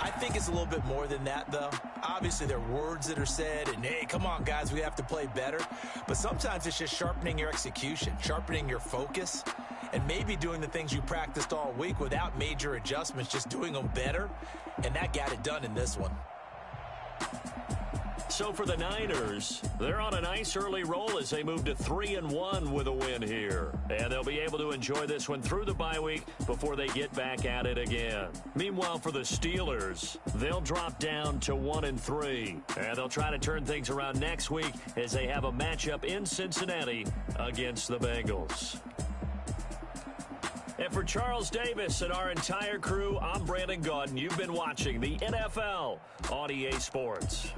I think it's a little bit more than that, though. Obviously, there are words that are said, and, hey, come on, guys, we have to play better. But sometimes it's just sharpening your execution, sharpening your focus, and maybe doing the things you practiced all week without major adjustments, just doing them better. And that got it done in this one. so for the Niners, they're on a nice early roll as they move to 3-1 with a win here. And they'll be able to enjoy this one through the bye week before they get back at it again. Meanwhile, for the Steelers, they'll drop down to 1-3. And they'll try to turn things around next week as they have a matchup in Cincinnati against the Bengals. And for Charles Davis and our entire crew, I'm Brandon Gaudin. You've been watching the NFL on EA Sports.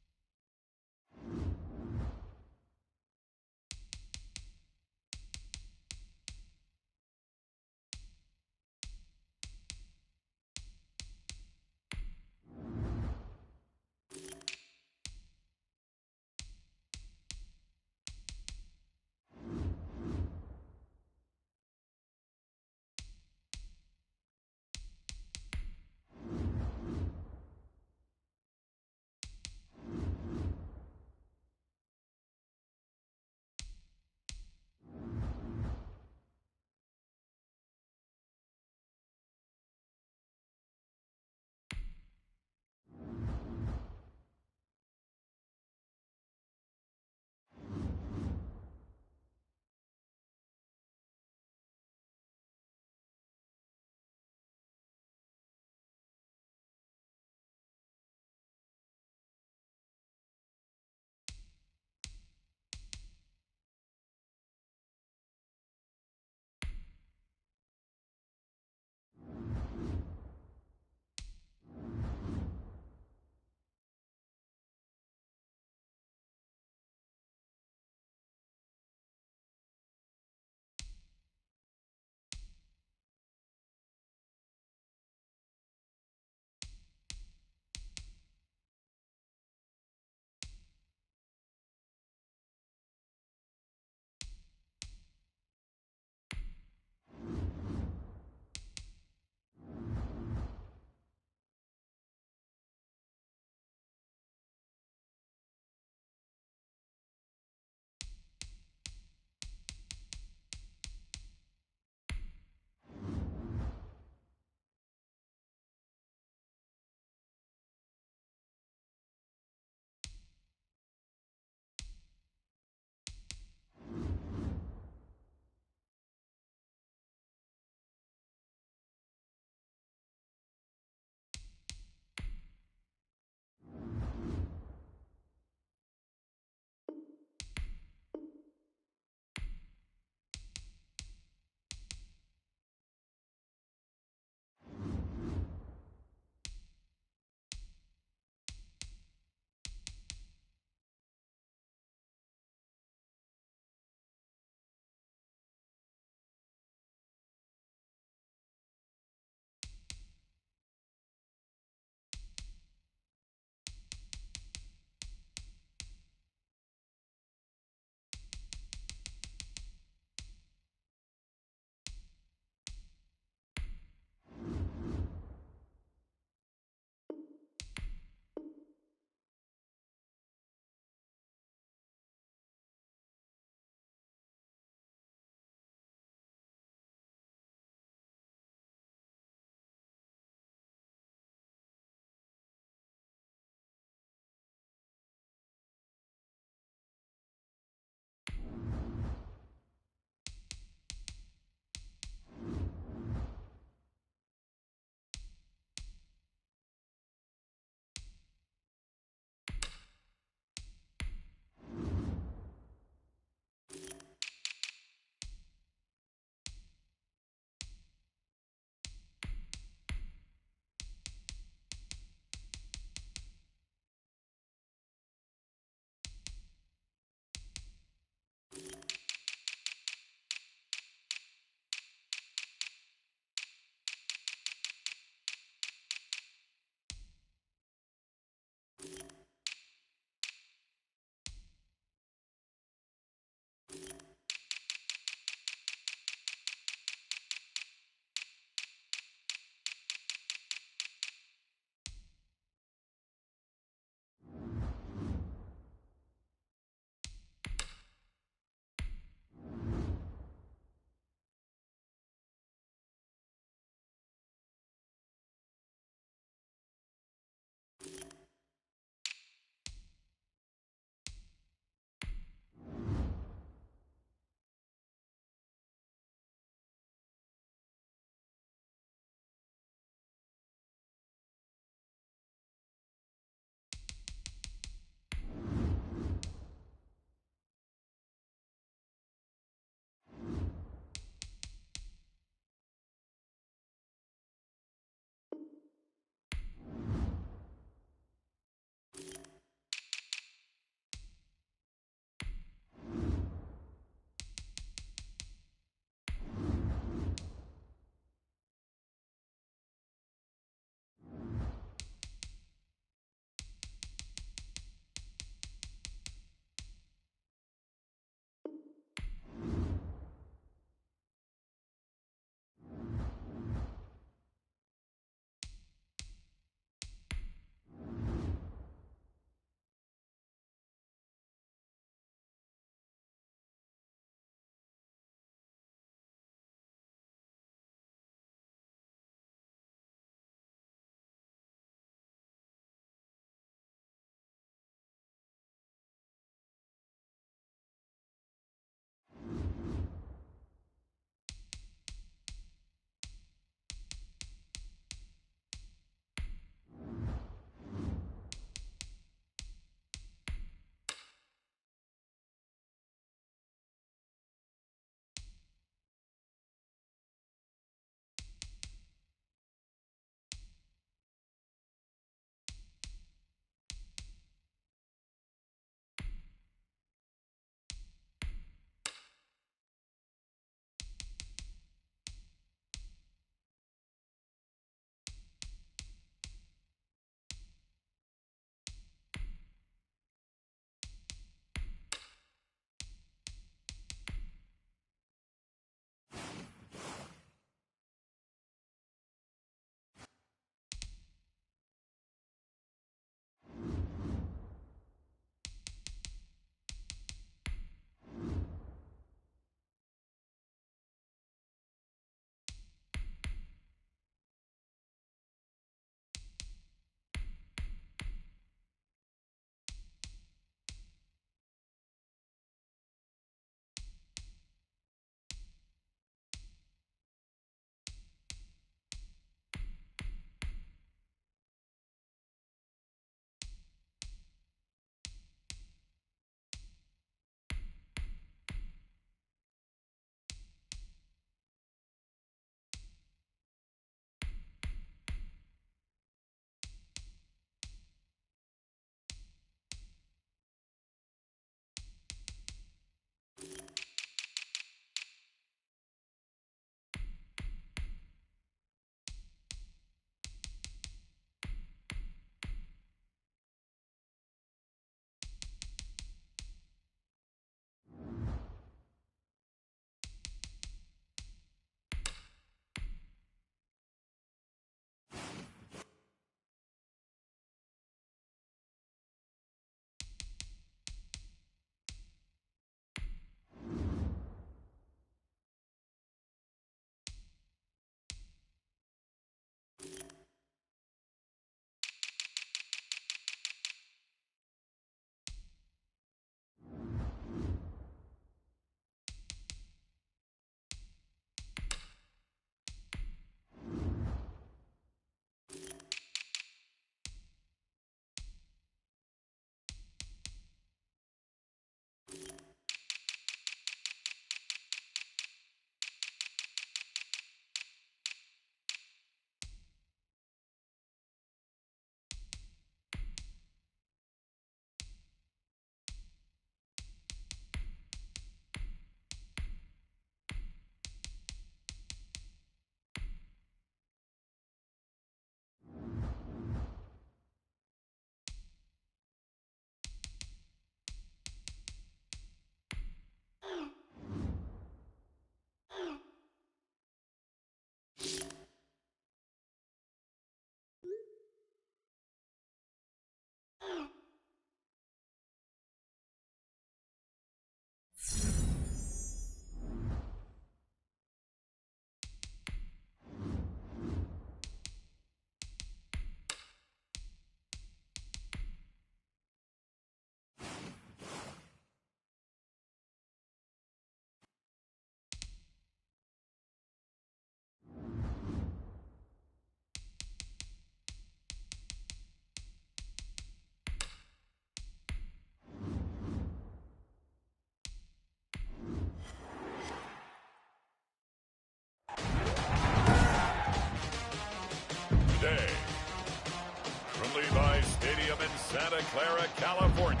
Santa Clara, California.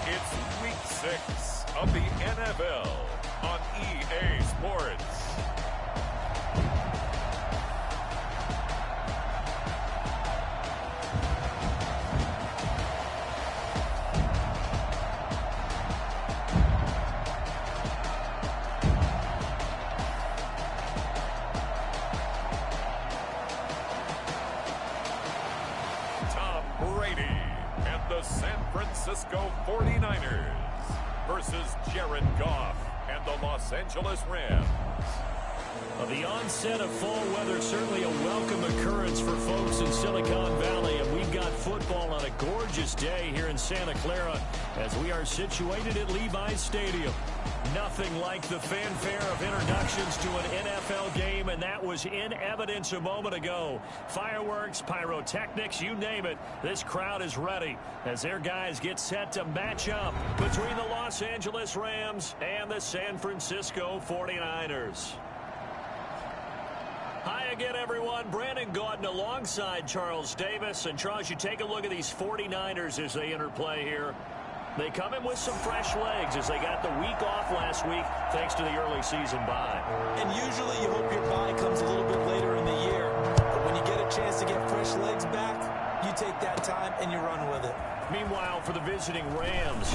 It's Week 6 of the NFL on EA Sports. Brady and the San Francisco 49ers versus Jared Goff and the Los Angeles Rams. The onset of fall weather, certainly a welcome occurrence for folks in Silicon Valley, and we've got football on a gorgeous day here in Santa Clara as we are situated at Levi's Stadium. Nothing like the fanfare of introductions to an NFL game, and that was in evidence a moment ago. Fireworks, pyrotechnics, you name it. This crowd is ready as their guys get set to match up between the Los Angeles Rams and the San Francisco 49ers. Hi again, everyone. Brandon Gaudin alongside Charles Davis. And, Charles, you take a look at these 49ers as they interplay here. They come in with some fresh legs as they got the week off last week thanks to the early season bye. And usually you hope your bye comes a little bit later in the year. But when you get a chance to get fresh legs back, you take that time and you run with it. Meanwhile, for the visiting Rams,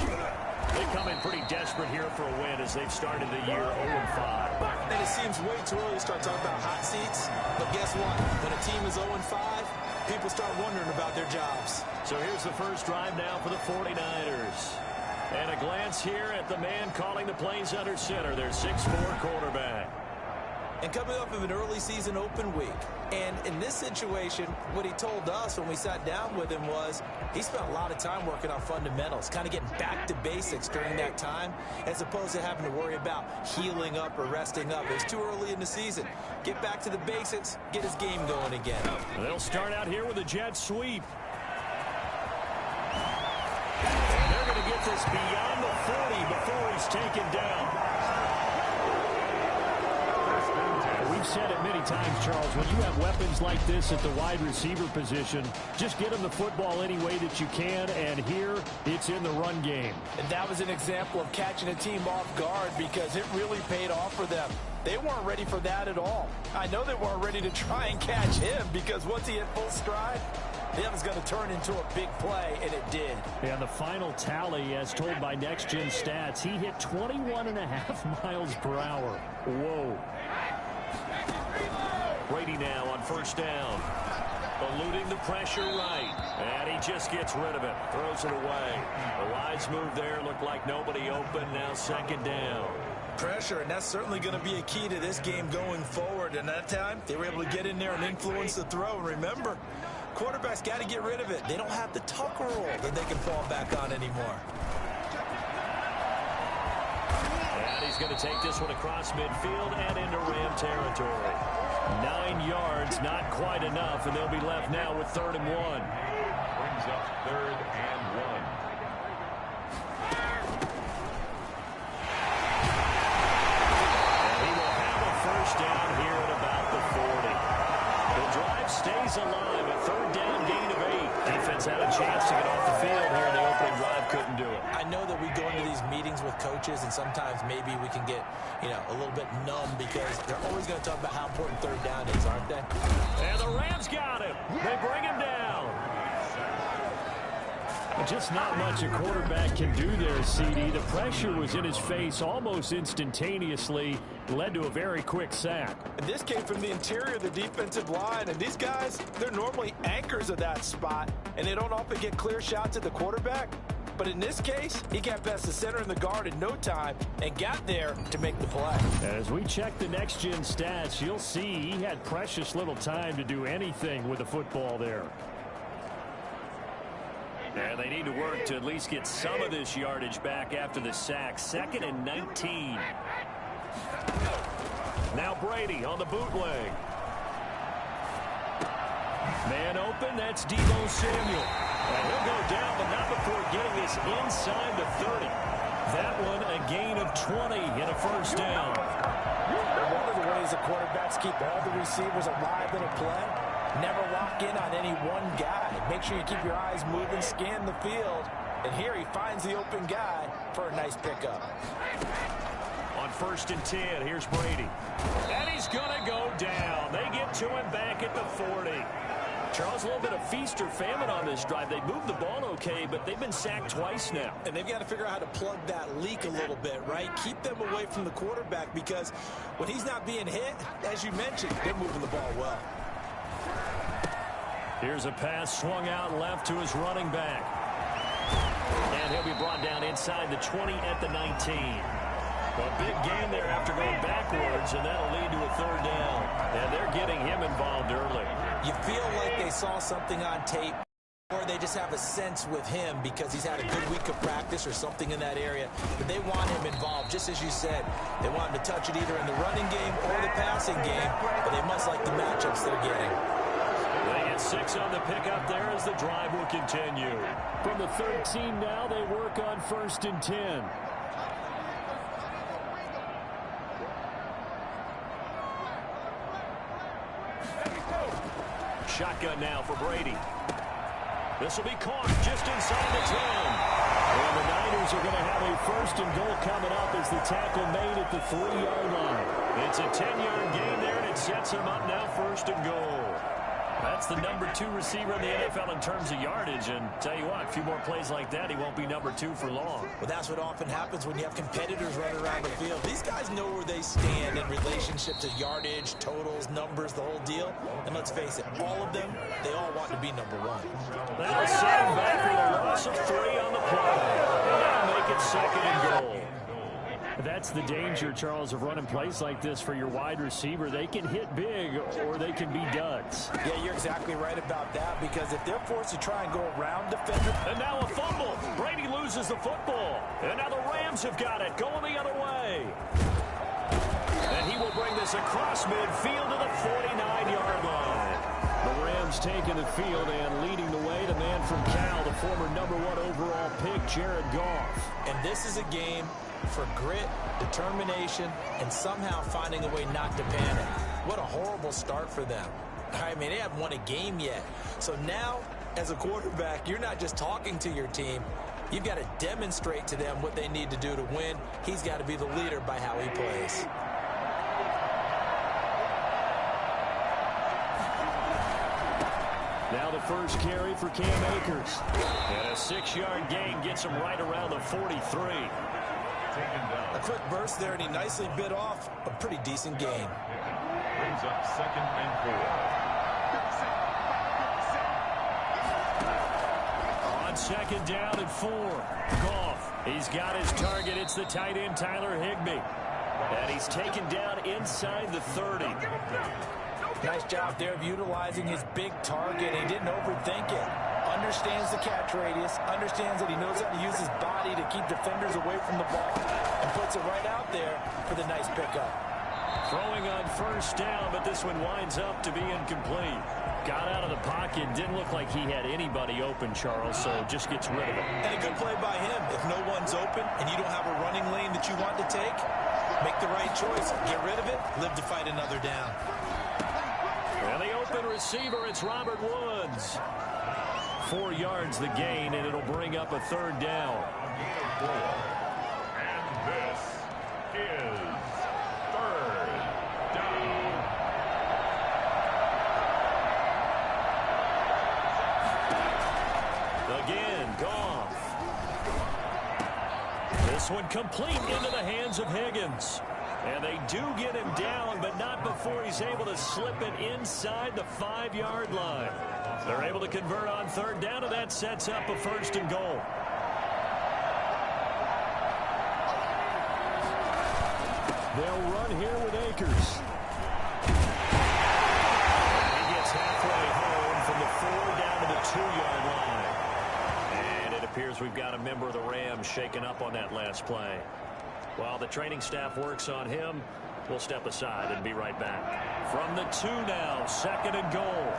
they come in pretty desperate here for a win as they've started the year 0-5. And it seems way too early to start talking about hot seats. But guess what? When a team is 0-5, people start wondering about their jobs. So here's the first drive now for the 49ers. And a glance here at the man calling the plays under center, their 6'4" quarterback. And coming off of an early season open week. And in this situation, what he told us when we sat down with him was he spent a lot of time working on fundamentals, kind of getting back to basics during that time, as opposed to having to worry about healing up or resting up. It was too early in the season. Get back to the basics, get his game going again. They'll start out here with a jet sweep. And they're going to get this beyond the 40 before he's taken down. We've said it many times, Charles, when you have weapons like this at the wide receiver position, just get them the football any way that you can, and here it's in the run game. And that was an example of catching a team off guard because it really paid off for them. They weren't ready for that at all. I know they weren't ready to try and catch him because once he hit full stride, that was going to turn into a big play, and it did. And the final tally, as told by Next Gen Stats, he hit 21.5 miles per hour. Whoa. Brady now on first down. Eluding the pressure right. And he just gets rid of it. Throws it away. The wise move there. Looked like nobody open. Now second down. Pressure, and that's certainly going to be a key to this game going forward. And that time, they were able to get in there and influence the throw. And remember, quarterbacks got to get rid of it. They don't have the tuck rule that they can fall back on anymore. And he's going to take this one across midfield and into Ram territory. 9 yards, not quite enough, and they'll be left now with 3rd and 1. Brings up 3rd and 1. And he will have a first down here at about the 40. The drive stays alive, a 3rd down gain of 8. Defense had a chance to get off the field here in the opening drive, couldn't do it. I know that we go into these meetings with coaches, and sometimes maybe we can get, a little bit numb because they're always going to talk about how important 3rd down is, aren't they? And the Rams got him. They bring him down. Just not much a quarterback can do there, CD. The pressure was in his face almost instantaneously, led to a very quick sack. And this came from the interior of the defensive line, and these guys, they're normally anchors of that spot, and they don't often get clear shots at the quarterback. But in this case, he got past the center and the guard in no time and got there to make the play. As we check the next-gen stats, you'll see he had precious little time to do anything with the football there. And they need to work to at least get some of this yardage back after the sack. 2nd and 19. Now Brady on the bootleg. Man open, that's Deebo Samuel. And he'll go down, but not before getting this inside the 30. That one a gain of 20 and a first down. And one of the ways the quarterbacks keep all the receivers alive in a play Never lock in on any one guy. Make sure you keep your eyes moving, scan the field. And here he finds the open guy for a nice pickup. On 1st and 10, here's Brady. And he's going to go down. They get to him back at the 40. Charles, a little bit of feast or famine on this drive. They moved the ball okay, but they've been sacked twice now. And they've got to figure out how to plug that leak a little bit, right? Keep them away from the quarterback because when he's not being hit, as you mentioned, they're moving the ball well. Here's a pass swung out left to his running back. And he'll be brought down inside the 20 at the 19. A big gain there after going backwards, and that'll lead to a 3rd down. And they're getting him involved early. You feel like they saw something on tape, or they just have a sense with him because he's had a good week of practice or something in that area. But they want him involved, just as you said. They want him to touch it either in the running game or the passing game, but they must like the matchups they're getting. They get 6 on the pickup there as the drive will continue. From the 13 now, they work on 1st and 10. Shotgun now for Brady. This will be caught just inside the 10. And the Niners are going to have a 1st and goal coming up as the tackle made at the 3-yard line. It's a 10-yard gain there, and it sets him up now 1st and goal. That's the number 2 receiver in the NFL in terms of yardage. And tell you what, a few more plays like that, he won't be number 2 for long. Well, that's what often happens when you have competitors running around the field. These guys know where they stand in relationship to yardage, totals, numbers, the whole deal. And let's face it, all of them, they all want to be number 1. That'll set him back with a loss of 3 on the play. And that'll make it 2nd and goal. That's the danger, Charles, of running plays like this for your wide receiver. They can hit big or they can be duds. Yeah, you're exactly right about that because if they're forced to try and go around defenders. And now a fumble. Brady loses the football. And now the Rams have got it going the other way. And he will bring this across midfield to the 49-yard line. The Rams taking the field and leading the way. The man from Cal, the former number 1 overall pick, Jared Goff. And this is a game for grit, determination, and somehow finding a way not to panic. What a horrible start for them. I mean, they haven't won a game yet. So now, as a quarterback, you're not just talking to your team. You've got to demonstrate to them what they need to do to win. He's got to be the leader by how he plays. Now the first carry for Cam Akers. And a 6-yard gain gets him right around the 43. A quick burst there, and he nicely bit off a pretty decent gain. Brings up 2nd and 4. On 2nd down and 4. Goff, he's got his target. It's the tight end, Tyler Higbee. And he's taken down inside the 30. Nice job there of utilizing his big target. He didn't overthink it. Understands the catch radius, understands that he knows how to use his body to keep defenders away from the ball, and puts it right out there for the nice pickup. Throwing on 1st down, but this one winds up to be incomplete. Got out of the pocket. Didn't look like he had anybody open, Charles, so just gets rid of it. And a good play by him. If no one's open and you don't have a running lane that you want to take, make the right choice. Get rid of it. Live to fight another down. And the open receiver, it's Robert Woods. 4 yards the gain, and it'll bring up a 3rd down. And this is 3rd down. Again, Goff. This one complete into the hands of Higgins. And they do get him down, but not before he's able to slip it inside the 5-yard line. They're able to convert on 3rd down, and that sets up a 1st and goal. They'll run here with Akers. He gets halfway home from the 4 down to the 2-yard line. And it appears we've got a member of the Rams shaken up on that last play. While the training staff works on him, we'll step aside and be right back. From the 2 now, 2nd and goal.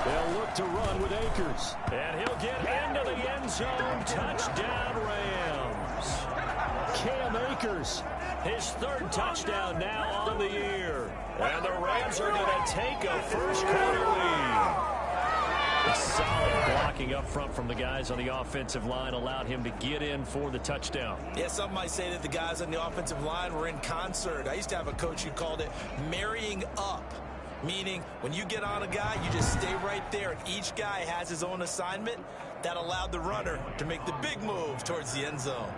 They'll look to run with Akers. And he'll get into the end zone. Touchdown, Rams. Cam Akers. His third touchdown now on the year. And the Rams are going to take a first-quarter lead. A solid blocking up front from the guys on the offensive line allowed him to get in for the touchdown. Yeah, some might say that the guys on the offensive line were in concert. I used to have a coach who called it marrying up, meaning when you get on a guy, you just stay right there, and each guy has his own assignment. That allowed the runner to make the big move towards the end zone.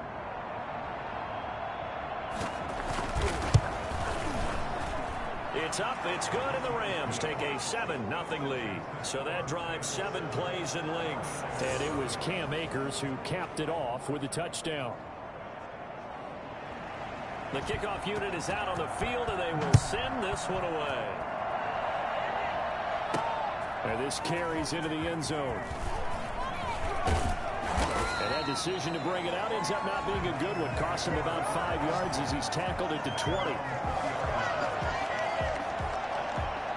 It's up, it's good, and the Rams take a 7-0 lead. So that drives 7 plays in length. And it was Cam Akers who capped it off with a touchdown. The kickoff unit is out on the field, and they will send this one away. And this carries into the end zone. And that decision to bring it out ends up not being a good one. Cost him about 5 yards as he's tackled at the 20.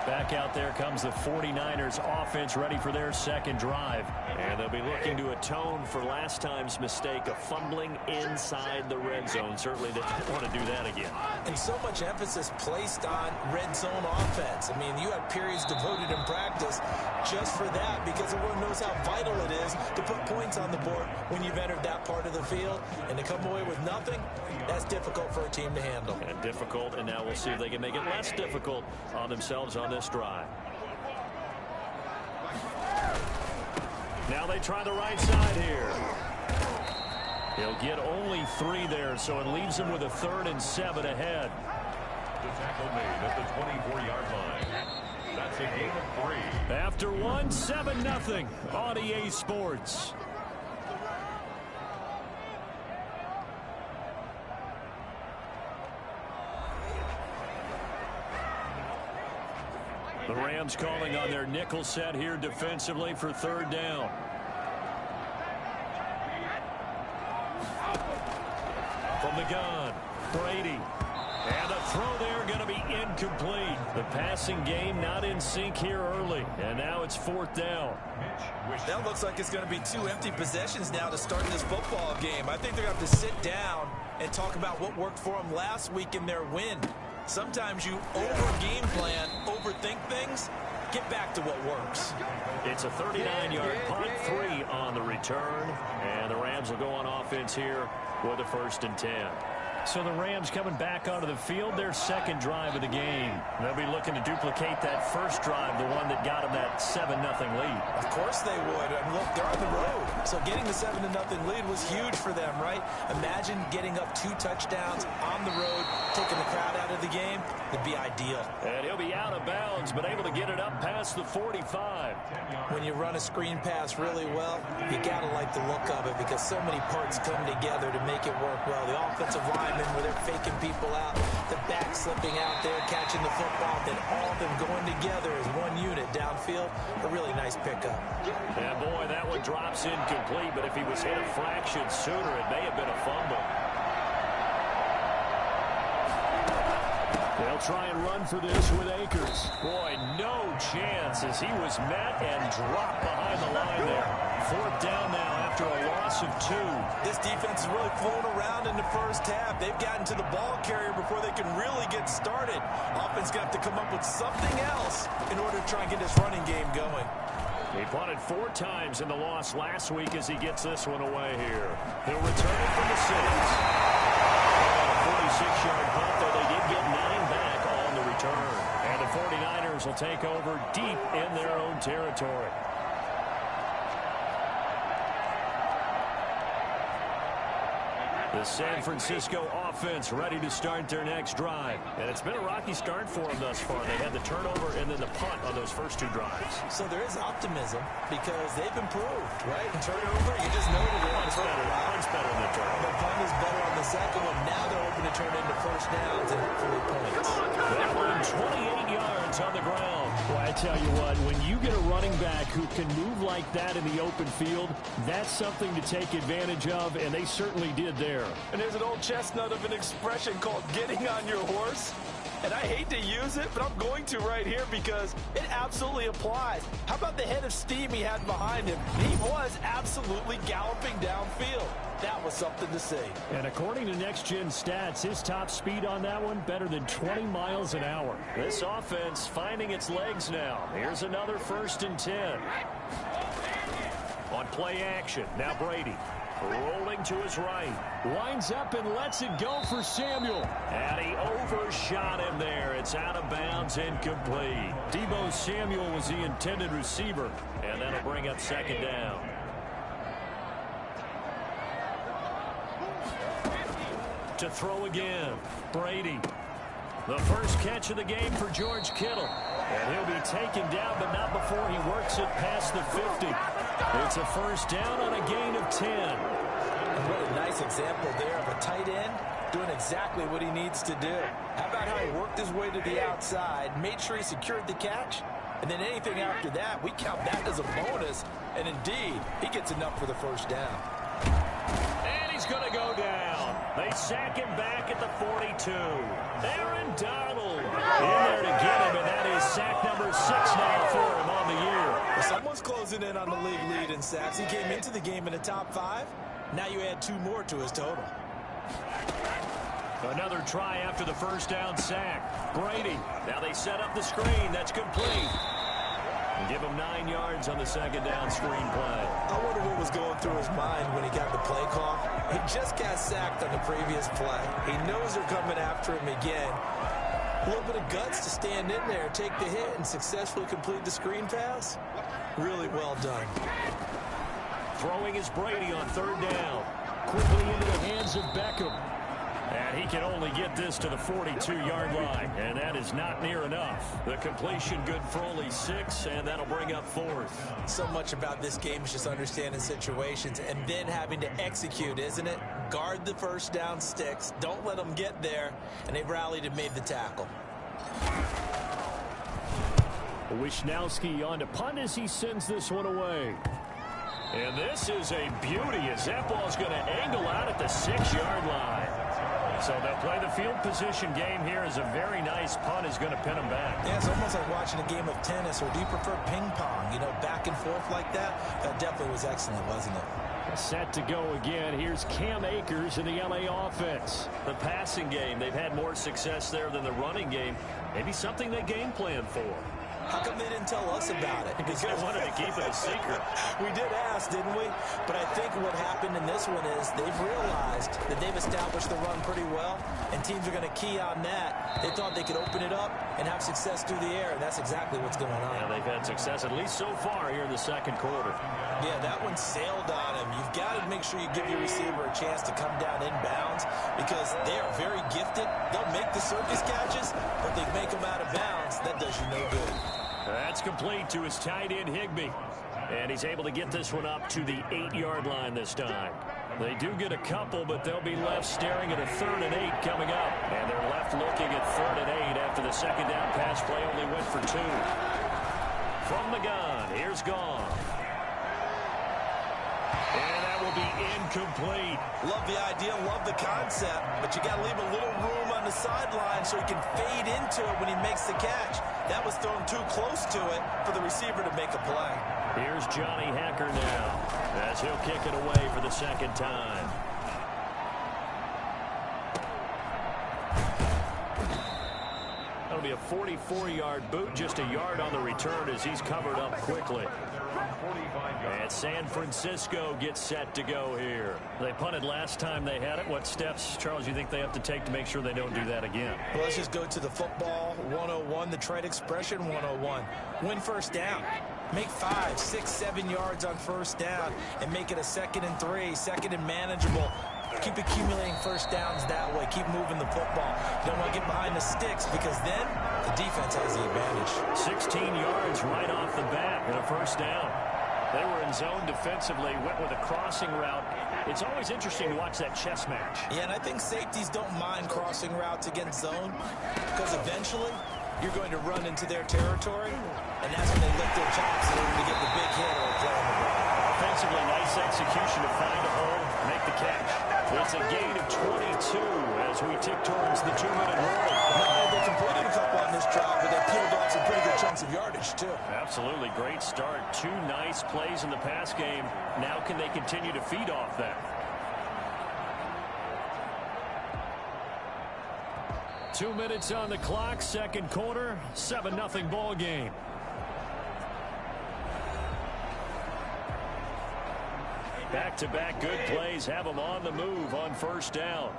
Back out there comes the 49ers offense ready for their second drive. And they'll be looking to atone for last time's mistake of fumbling inside the red zone. Certainly they don't want to do that again. And so much emphasis placed on red zone offense. I mean, you have periods devoted in practice just for that because everyone knows how vital it is to put points on the board when you've entered that part of the field. And to come away with nothing, that's difficult for a team to handle. And difficult, and now we'll see if they can make it less difficult on themselves on this drive. Now they try the right side here. He'll get only 3 there, so it leaves him with a 3rd and 7 ahead. The tackle made at the 24-yard line. That's a gain of 3. After 1, 7-0 on EA Sports. The Rams calling on their nickel set here defensively for 3rd down. From the gun, Brady. And a throw there going to be incomplete. The passing game not in sync here early. And now it's 4th down. That looks like it's going to be 2 empty possessions now to start this football game. I think they're going to have to sit down and talk about what worked for them last week in their win. Sometimes you over-game plan, overthink things, get back to what works. It's a 39-yard punt, 3 on the return. And the Rams will go on offense here with a 1st and 10. So the Rams coming back onto the field, their second drive of the game. They'll be looking to duplicate that first drive, the one that got them that 7-0 lead. Of course they would. I mean, look, they're on the road. So getting the 7-0 lead was huge for them, right? Imagine getting up 2 touchdowns on the road, taking the crowd out of the game. It'd be ideal. And he'll be out of bounds, but able to get it up past the 45. When you run a screen pass really well, you got to like the look of it because so many parts come together to make it work well. The offensive linemen, where they're faking people out, the back slipping out there, catching the football, then all of them going together as one unit downfield. A really nice pickup. And boy, that one drops incomplete, but if he was hit a fraction sooner, it may have been a fumble. They'll try and run for this with Akers. Boy, no chance as he was met and dropped behind the line there. 4th down now after a loss of 2. This defense is really flown around in the first half. They've gotten to the ball carrier before they can really get started. Offense got to come up with something else in order to try and get this running game going. He punted 4 times in the loss last week as he gets this one away here. He'll return it from the 6. 46-yard punt, though they did get 9 back on the return. And the 49ers will take over deep in their own territory. The San Francisco offense ready to start their next drive. And it's been a rocky start for them thus far. They had the turnover and then the punt on those first 2 drives. So there is optimism because they've improved, right? Turnover, you just noted it. Punt's better than the turnover. The punt is better on the second one. Now they're hoping to turn into first downs and hopefully points. That one, 28 yards on the ground. Well, I tell you what, when you get a running back who can move like that in the open field, that's something to take advantage of, and they certainly did there. And there's an old chestnut of an expression called getting on your horse. And I hate to use it, but I'm going to right here because it absolutely applies. How about the head of steam he had behind him? He was absolutely galloping downfield. That was something to see. And according to Next Gen Stats, his top speed on that one better than 20 miles an hour. This offense finding its legs now. Here's another 1st and 10. On play action, now Brady. Rolling to his right. Lines up and lets it go for Samuel. And he overshot him there. It's out of bounds, incomplete. Deebo Samuel was the intended receiver. And that'll bring up 2nd down. To throw again, Brady. The first catch of the game for George Kittle. And he'll be taken down, but not before he works it past the 50. It's a 1st down on a gain of 10. And what a nice example there of a tight end doing exactly what he needs to do. How about how he worked his way to the outside, made sure he secured the catch, and then anything after that, we count that as a bonus. And indeed, he gets enough for the 1st down. And he's going to go down. They sack him back at the 42. Aaron Donald in there to get him, and that is sack number 6 now for him on the year. Well, someone's closing in on the league lead in sacks. He came into the game in the top 5. Now you add 2 more to his total. Another try after the 1st down sack. Brady. Now they set up the screen. That's complete. And give him 9 yards on the 2nd down screen play. I wonder what was going through his mind when he got the play call. He just got sacked on the previous play. He knows they're coming after him again. A little bit of guts to stand in there, take the hit, and successfully complete the screen pass. Really well done. Throwing is Brady on 3rd down. Quickly into the hands of Beckham. And he can only get this to the 42-yard line. And that is not near enough. The completion good for only 6, and that'll bring up 4th. So much about this game is just understanding situations and then having to execute, isn't it? Guard the 1st down sticks. Don't let them get there. And they rallied and made the tackle. Wisnowski on to punt as he sends this one away. And this is a beauty as that ball's going to angle out at the 6-yard line. So they'll play the field position game here as a very nice punt is going to pin them back. Yeah, it's almost like watching a game of tennis, or do you prefer ping pong? You know, back and forth like that? That definitely was excellent, wasn't it? Set to go again. Here's Cam Akers in the LA offense. The passing game, they've had more success there than the running game. Maybe something they game plan for. How come they didn't tell us about it? Because they wanted to keep it a secret. We did ask, didn't we? But I think what happened in this one is they've realized that they've established the run pretty well, and teams are going to key on that. They thought they could open it up and have success through the air, and that's exactly what's going on. Yeah, they've had success, at least so far here in the 2nd quarter. Yeah, that one sailed on him. You've got to make sure you give your receiver a chance to come down inbounds because they are very gifted. They'll make the circus catches, but they make them out of bounds. That does you no good. That's complete to his tight end, Higbee. And he's able to get this one up to the 8-yard line this time. They do get a couple, but they'll be left staring at a 3rd and 8 coming up. And they're left looking at 3rd and 8 after the 2nd down pass play only went for 2. From the gun, here's Goff. And that will be incomplete. Love the idea, love the concept, but you got to leave a little room on the sideline so he can fade into it when he makes the catch. That was thrown too close to it for the receiver to make a play. Here's Johnny Hacker now as he'll kick it away for the 2nd time. That'll be a 44-yard boot, just a yard on the return as he's covered up quickly. And San Francisco gets set to go here. They punted last time they had it. What steps, Charles, you think they have to take to make sure they don't do that again? Well, let's just go to the football 101, the trade expression 101. Win 1st down. Make 5, 6, 7 yards on 1st down and make it a 2nd and 3, 2nd and manageable. Keep accumulating 1st downs that way. Keep moving the football. You don't want to get behind the sticks because then the defense has the advantage. 16 yards right off the bat and a 1st down. They were in zone defensively, went with a crossing route. It's always interesting to watch that chess match. Yeah, and I think safeties don't mind crossing routes against zone because eventually you're going to run into their territory, and that's when they lift their chops in order to get the big hit or a play on the ball. Offensively, nice execution to find a hole, make the catch. It's a gain of 22 as we tick towards the 2-minute warning. They completed a couple on this drive, but they peeled off some pretty good chunks of yardage, too. Absolutely. Great start. 2 nice plays in the pass game. Now can they continue to feed off that? 2 minutes on the clock, second quarter, 7-0 ball game. Back-to-back good plays have them on the move on first down.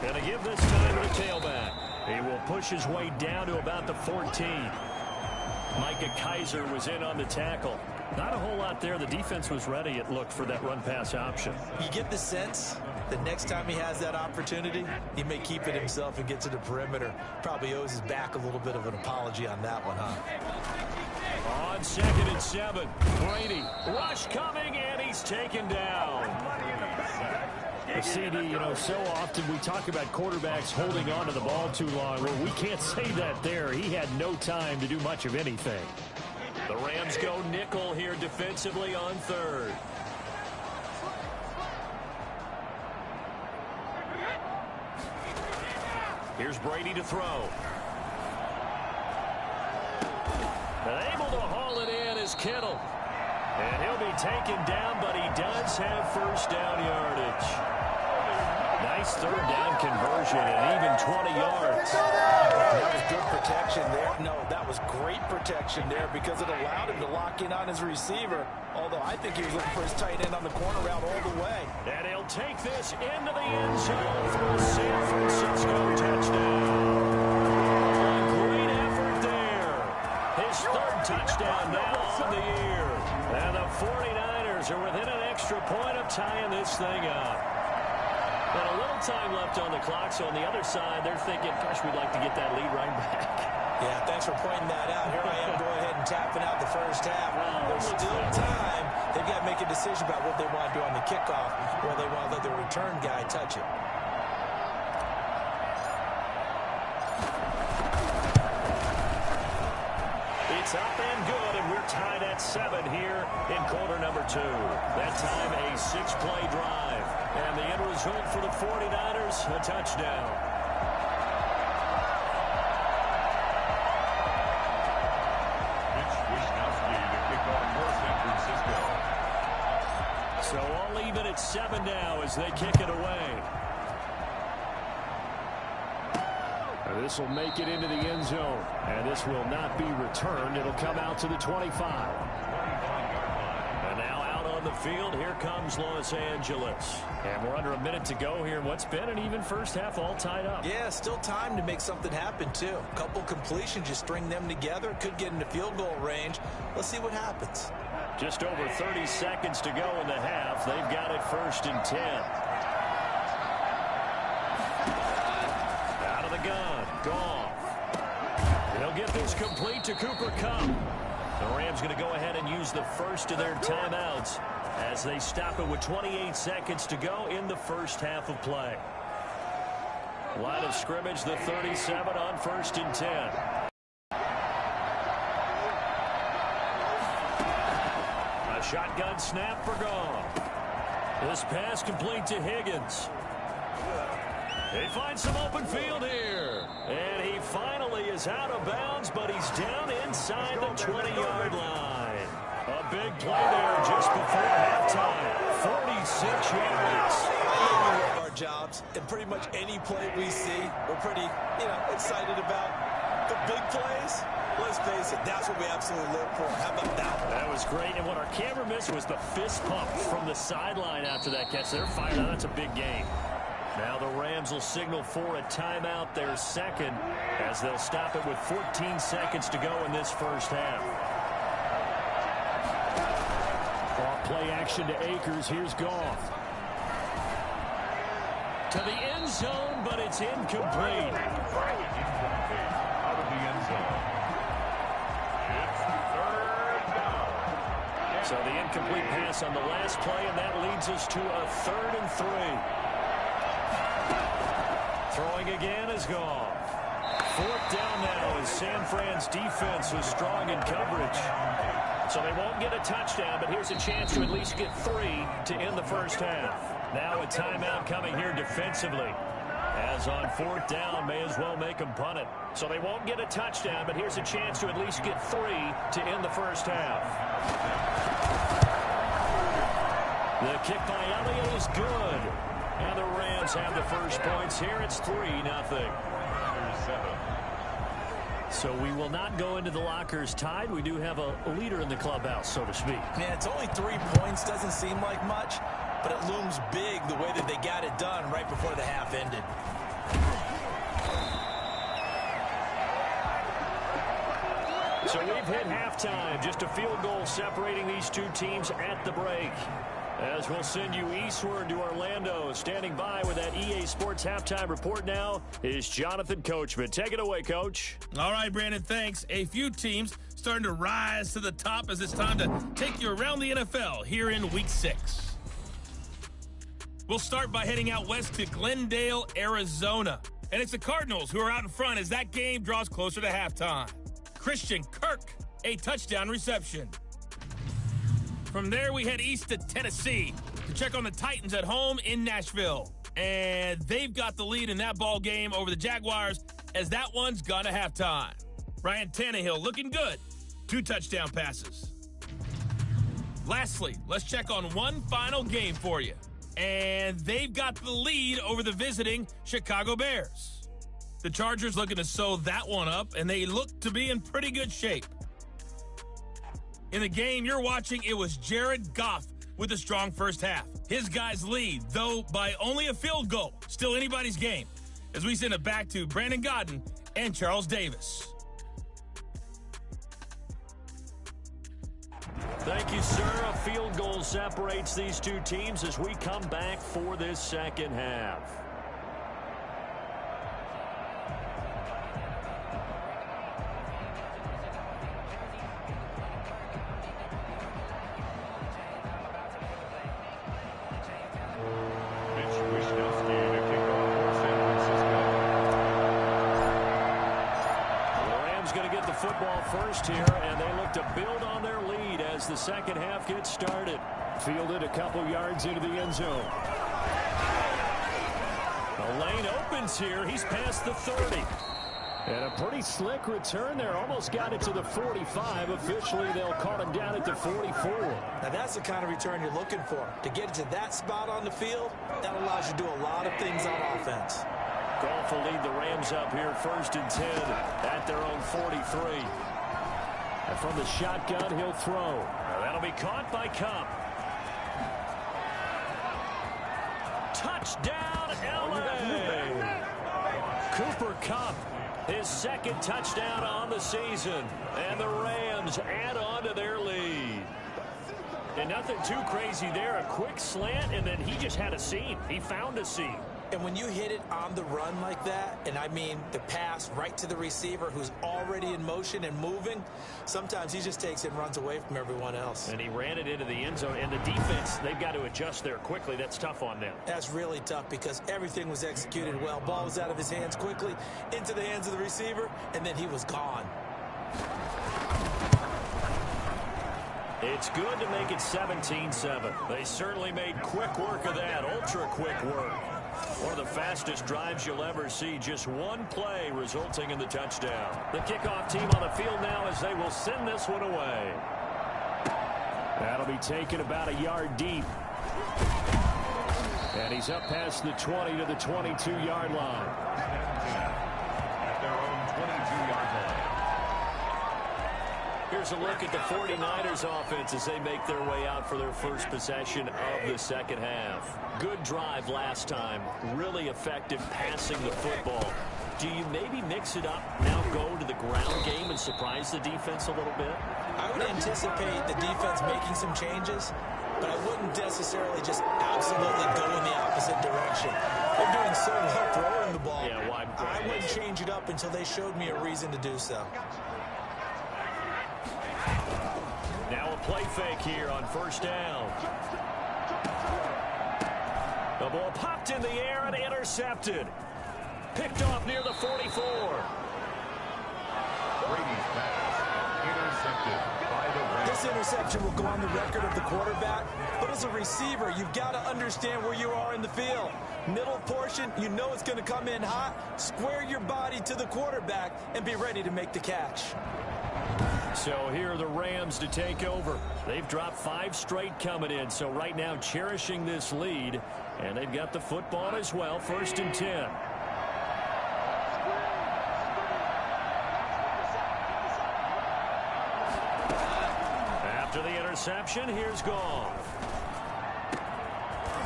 Gonna give this time to the tailback. He will push his way down to about the 14. Micah Kaiser was in on the tackle. Not a whole lot there. The defense was ready, it looked, for that run-pass option. You get the sense that next time he has that opportunity, he may keep it himself and get to the perimeter. Probably owes his back a little bit of an apology on that one, huh? On 2nd and 7, Brady. Rush coming, and he's taken down. CD, you know, so often we talk about quarterbacks holding on to the ball too long. Well, we can't say that there. He had no time to do much of anything. The Rams go nickel here defensively on 3rd. Here's Brady to throw. And able to haul it in is Kittle. And he'll be taken down, but he does have first down yardage. Nice 3rd down conversion and even 20 yards. That was good protection there. No, that was great protection there because it allowed him to lock in on his receiver. Although I think he was looking for his tight end on the corner route all the way. And he'll take this into the end zone for a San Francisco touchdown. A great effort there. His 3rd touchdown now on the year. And the 49ers are within an extra point of tying this thing up. And a little time left on the clock, so on the other side, they're thinking, gosh, we'd like to get that lead right back. Yeah, thanks for pointing that out. Here I am going ahead and tapping out the first half. There's still time. They've got to make a decision about what they want to do on the kickoff, or they want to let the return guy touch it. It's up and good, and we're tied at 7 here in quarter number 2. That time a 6-play drive. And the end result for the 49ers, a touchdown. So all even at 7 now as they kick it away. This will make it into the end zone. And this will not be returned. It'll come out to the 25. And now out on the field, here comes Los Angeles. And we're under a minute to go here. What's been an even first half, all tied up. Yeah, still time to make something happen, too. A couple completions, you string them together. Could get into field goal range. Let's see what happens. Just over 30 seconds to go in the half. They've got it 1st and 10. Out of the gun. Goff. They'll get this complete to Cooper Kupp. The Rams going to go ahead and use the first of their timeouts as they stop it with 28 seconds to go in the first half of play. Line of scrimmage, the 37 on 1st and 10. A shotgun snap for Goff. This pass complete to Higgins. They find some open field here. And he finally is out of bounds, but he's down inside the 20-yard line. A big play there just before halftime. 46 yards. We love our jobs, and pretty much any play we see, we're pretty, excited about. The big plays, let's face it, that's what we absolutely live for. How about that one? That was great, and what our camera missed was the fist pump from the sideline after that catch. They're fired out. That's a big game. Now the Rams will signal for a timeout, their second, as they'll stop it with 14 seconds to go in this first half. Off play action to Akers. Here's Goff. To the end zone, but it's incomplete. Out of the end zone. It's 3rd down. So the incomplete pass on the last play, and that leads us to a 3rd and 3. Throwing again is Goff. 4th down now as San Fran's defense was strong in coverage. So they won't get a touchdown, but here's a chance to at least get 3 to end the first half. Now a timeout coming here defensively. As on 4th down, may as well make them punt it. So they won't get a touchdown, but here's a chance to at least get 3 to end the first half. The kick by Elliott is good. And the Rams have the first points here. It's 3-0. So we will not go into the lockers tied. We do have a leader in the clubhouse, so to speak. Man, it's only 3 points. Doesn't seem like much, but it looms big the way that they got it done right before the half ended. So we've hit halftime. Just a field goal separating these two teams at the break. As we'll send you eastward to Orlando. Standing by with that EA Sports halftime report now is Jonathan Coachman. Take it away, Coach. All right, Brandon, thanks. A few teams starting to rise to the top as it's time to take you around the NFL here in Week 6. We'll start by heading out west to Glendale, Arizona. And it's the Cardinals who are out in front as that game draws closer to halftime. Christian Kirk, a touchdown reception. From there, we head east to Tennessee to check on the Titans at home in Nashville. And they've got the lead in that ball game over the Jaguars as that one's gone to halftime. Ryan Tannehill looking good. 2 touchdown passes. Lastly, let's check on one final game for you. And they've got the lead over the visiting Chicago Bears. The Chargers looking to sew that one up, and they look to be in pretty good shape. In the game you're watching, it was Jared Goff with a strong first half. His guys lead, though by only a field goal. Still anybody's game. As we send it back to Brandon Godden and Charles Davis. Thank you, sir. A field goal separates these two teams as we come back for this second half. Football first here, and they look to build on their lead as the second half gets started. Fielded a couple yards into the end zone. The lane opens here. He's past the 30. And a pretty slick return there. Almost got it to the 45. Officially, they'll call him down at the 44. Now, that's the kind of return you're looking for. To get it to that spot on the field, that allows you to do a lot of things on offense. Goff will lead the Rams up here 1st and 10 at their own 43. And from the shotgun, he'll throw. Now that'll be caught by Kupp. Touchdown, LA! Cooper Kupp, his 2nd touchdown on the season. And the Rams add on to their lead. And nothing too crazy there. A quick slant, and then he just had a seam. He found a seam. And when you hit it on the run like that, and I mean the pass right to the receiver who's already in motion and moving, sometimes he just takes it and runs away from everyone else. And he ran it into the end zone. And the defense, they've got to adjust there quickly. That's tough on them. That's really tough because everything was executed well. Ball was out of his hands quickly, into the hands of the receiver, and then he was gone. It's good to make it 17-7. They certainly made quick work of that, ultra-quick work. One of the fastest drives you'll ever see. Just one play resulting in the touchdown. The kickoff team on the field now as they will send this one away. That'll be taken about a yard deep. And he's up past the 20 to the 22-yard line. At their own 22-yard line. Here's a look at the 49ers offense as they make their way out for their first possession of the second half. Good drive last time. Really effective passing the football. Do you maybe mix it up, now go to the ground game and surprise the defense a little bit? I would anticipate the defense making some changes, but I wouldn't necessarily just absolutely go in the opposite direction. They're doing so well throwing the ball. Yeah, why? I wouldn't change it up until they showed me a reason to do so. Now a play fake here on 1st down. The ball popped in the air and intercepted. Picked off near the 44. Brady's pass intercepted by the Rams. This interception will go on the record of the quarterback, but as a receiver, you've got to understand where you are in the field. Middle portion, you know it's going to come in hot. Square your body to the quarterback and be ready to make the catch. So here are the Rams to take over. They've dropped 5 straight coming in, so right now cherishing this lead. And they've got the football as well, 1st and 10. After the interception, here's Goff.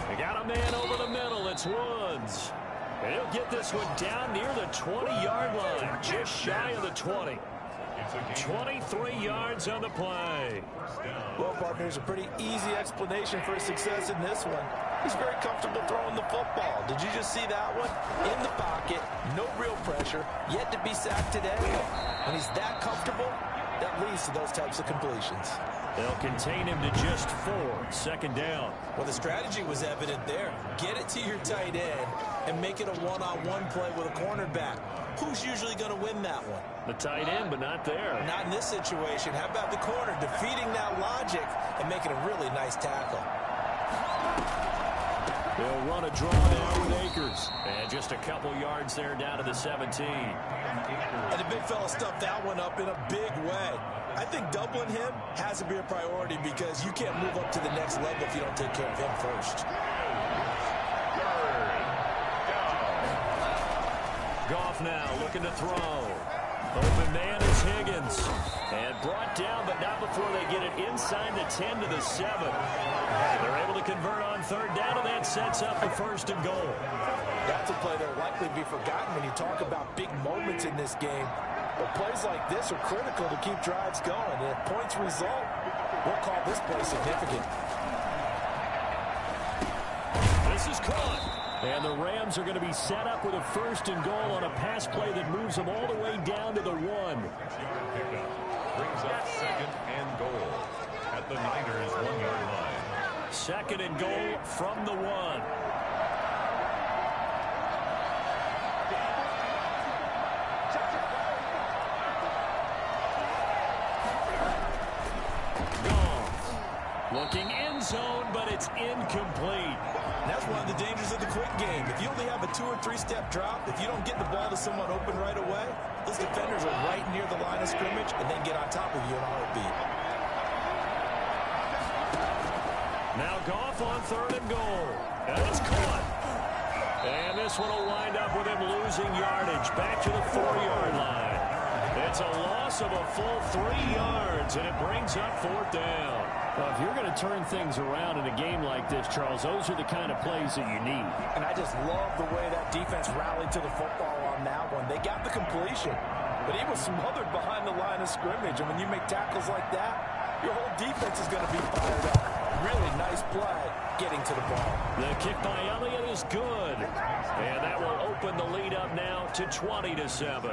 They got a man over the middle. It's Woods. And he'll get this one down near the 20-yard line, just shy of the 20. 23 yards on the play. Well, partner, there's a pretty easy explanation for his success in this one. He's very comfortable throwing the football. Did you just see that one? In the pocket, no real pressure, yet to be sacked today. When he's that comfortable, that leads to those types of completions. They'll contain him to just 4, 2nd down. Well, the strategy was evident there. Get it to your tight end and make it a one-on-one play with a cornerback. Who's usually going to win that one? The tight end, but not there. Not in this situation. How about the corner defeating that logic and making a really nice tackle? They'll run a draw now with Akers. And just a couple yards there down to the 17. And the big fella stuffed that one up in a big way. I think doubling him has to be a priority because you can't move up to the next level if you don't take care of him first. Goff now looking to throw. Open man is Higgins. And brought down, but not before they get it inside the 10 to the 7. They're able to convert on 3rd down, and that sets up the 1st and goal. That's a play that will likely be forgotten when you talk about big moments in this game. But plays like this are critical to keep drives going. And if points result, we'll call this play significant. This is caught. And the Rams are going to be set up with a 1st and goal on a pass play that moves them all the way down to the 1. Brings up 2nd and goal at the Niners' 1-yard line. 2nd and goal from the 1. Looking end zone, but it's incomplete. And that's one of the dangers of the quick game. If you only have a 2- or 3-step drop, if you don't get the ball to someone open right away, those defenders are right near the line of scrimmage and then get on top of you in a heartbeat. Now Goff on 3rd and goal. And it's caught. And this one will wind up with him losing yardage back to the 4-yard line. It's a loss of a full 3 yards, and it brings up 4th down. Well, if you're going to turn things around in a game like this, Charles, those are the kind of plays that you need. And I just love the way that defense rallied to the football on that one. They got the completion, but he was smothered behind the line of scrimmage. And when you make tackles like that, your whole defense is going to be fired up. Really nice play getting to the ball. The kick by Elliott is good. And that will open the lead up now to 20-7.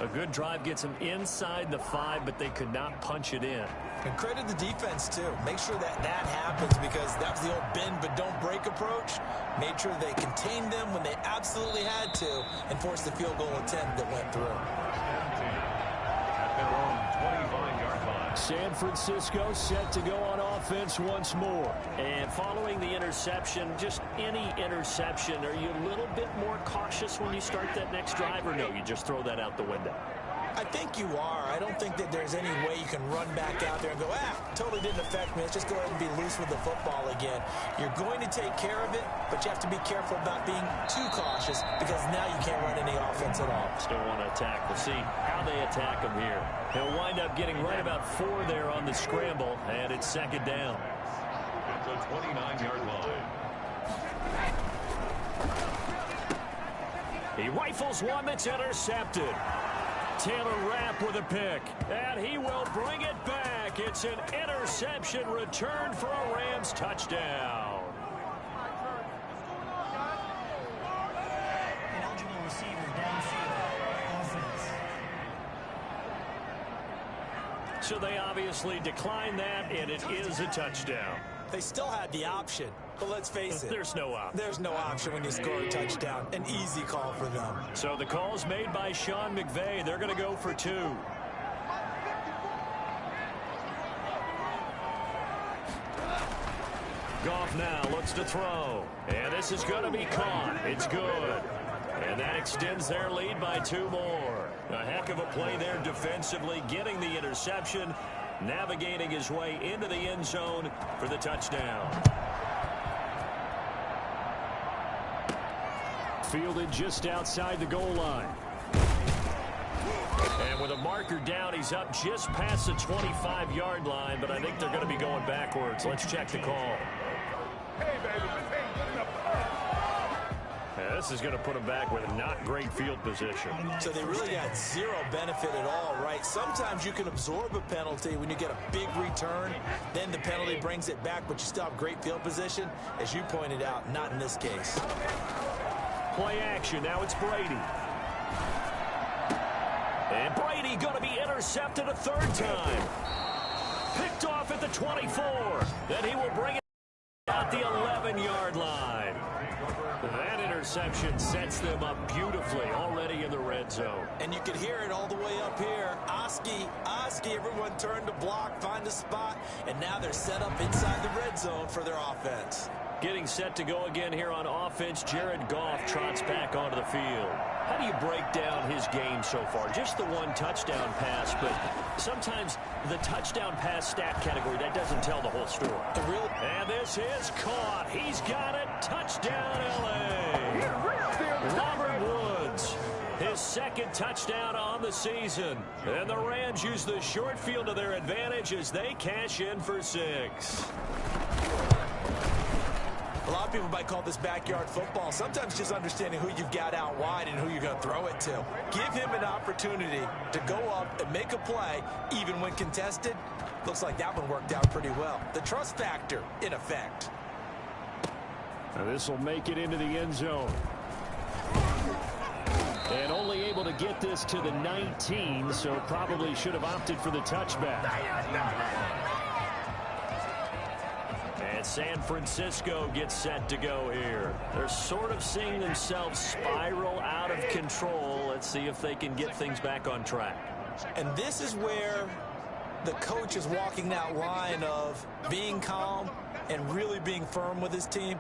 A good drive gets them inside the 5, but they could not punch it in. And credit the defense, too. Make sure that that happens because that was the old bend but don't break approach. Made sure they contained them when they absolutely had to and forced the field goal attempt that went through. At their own 25-yard line. San Francisco set to go on offense once more. And following the interception, just any interception, are you a little bit more cautious when you start that next drive, or no, you just throw that out the window? I think you are. I don't think that there's any way you can run back out there and go, totally didn't affect me. Let's just go ahead and be loose with the football again. You're going to take care of it, but you have to be careful about being too cautious because now you can't run any offense at all. Still want to attack. We'll see how they attack him here. He'll wind up getting right about 4 there on the scramble, and it's 2nd down. At the 29-yard line. He rifles one that's intercepted. Taylor Rapp with a pick, and he will bring it back. It's an interception return for a Rams touchdown. Eligible receiver downfield. Offense. So they obviously declined that, and it is a touchdown. They still had the option, but let's face it. There's no option. There's no option when you score a touchdown. An easy call for them. So the call's made by Sean McVay. They're going to go for 2. Goff now looks to throw. And this is going to be caught. It's good. And that extends their lead by 2 more. A heck of a play there defensively, getting the interception, navigating his way into the end zone for the touchdown. Fielded just outside the goal line. And with a marker down, he's up just past the 25-yard line, but I think they're going to be going backwards. Let's check the call. Hey, baby, this ain't good enough. This is going to put him back with not great field position. So they really got zero benefit at all, right? Sometimes you can absorb a penalty when you get a big return. Then the penalty brings it back, but you still have great field position. As you pointed out, not in this case. Play action. Now it's Brady. And Brady going to be intercepted a 3rd time. Picked off at the 24. Then he will bring it at the 11-yard line. That interception sets them up beautifully already in the red zone. And you can hear it all the way up here. Oski, everyone turned to block, find a spot, and now they're set up inside the red zone for their offense. Getting set to go again here on offense, Jared Goff trots back onto the field. How do you break down his game so far? Just the 1 touchdown pass, but sometimes the touchdown pass stat category, that doesn't tell the whole story. And this is caught. He's got it. Touchdown, L.A. Robert Woods, his 2nd touchdown on the season. And the Rams use the short field to their advantage as they cash in for 6. A lot of people might call this backyard football. Sometimes just understanding who you've got out wide and who you're going to throw it to. Give him an opportunity to go up and make a play, even when contested. Looks like that one worked out pretty well. The trust factor, in effect. Now this will make it into the end zone. And only able to get this to the 19, so probably should have opted for the touchback. And San Francisco gets set to go here. They're sort of seeing themselves spiral out of control. Let's see if they can get things back on track. And this is where the coach is walking that line of being calm and really being firm with his team.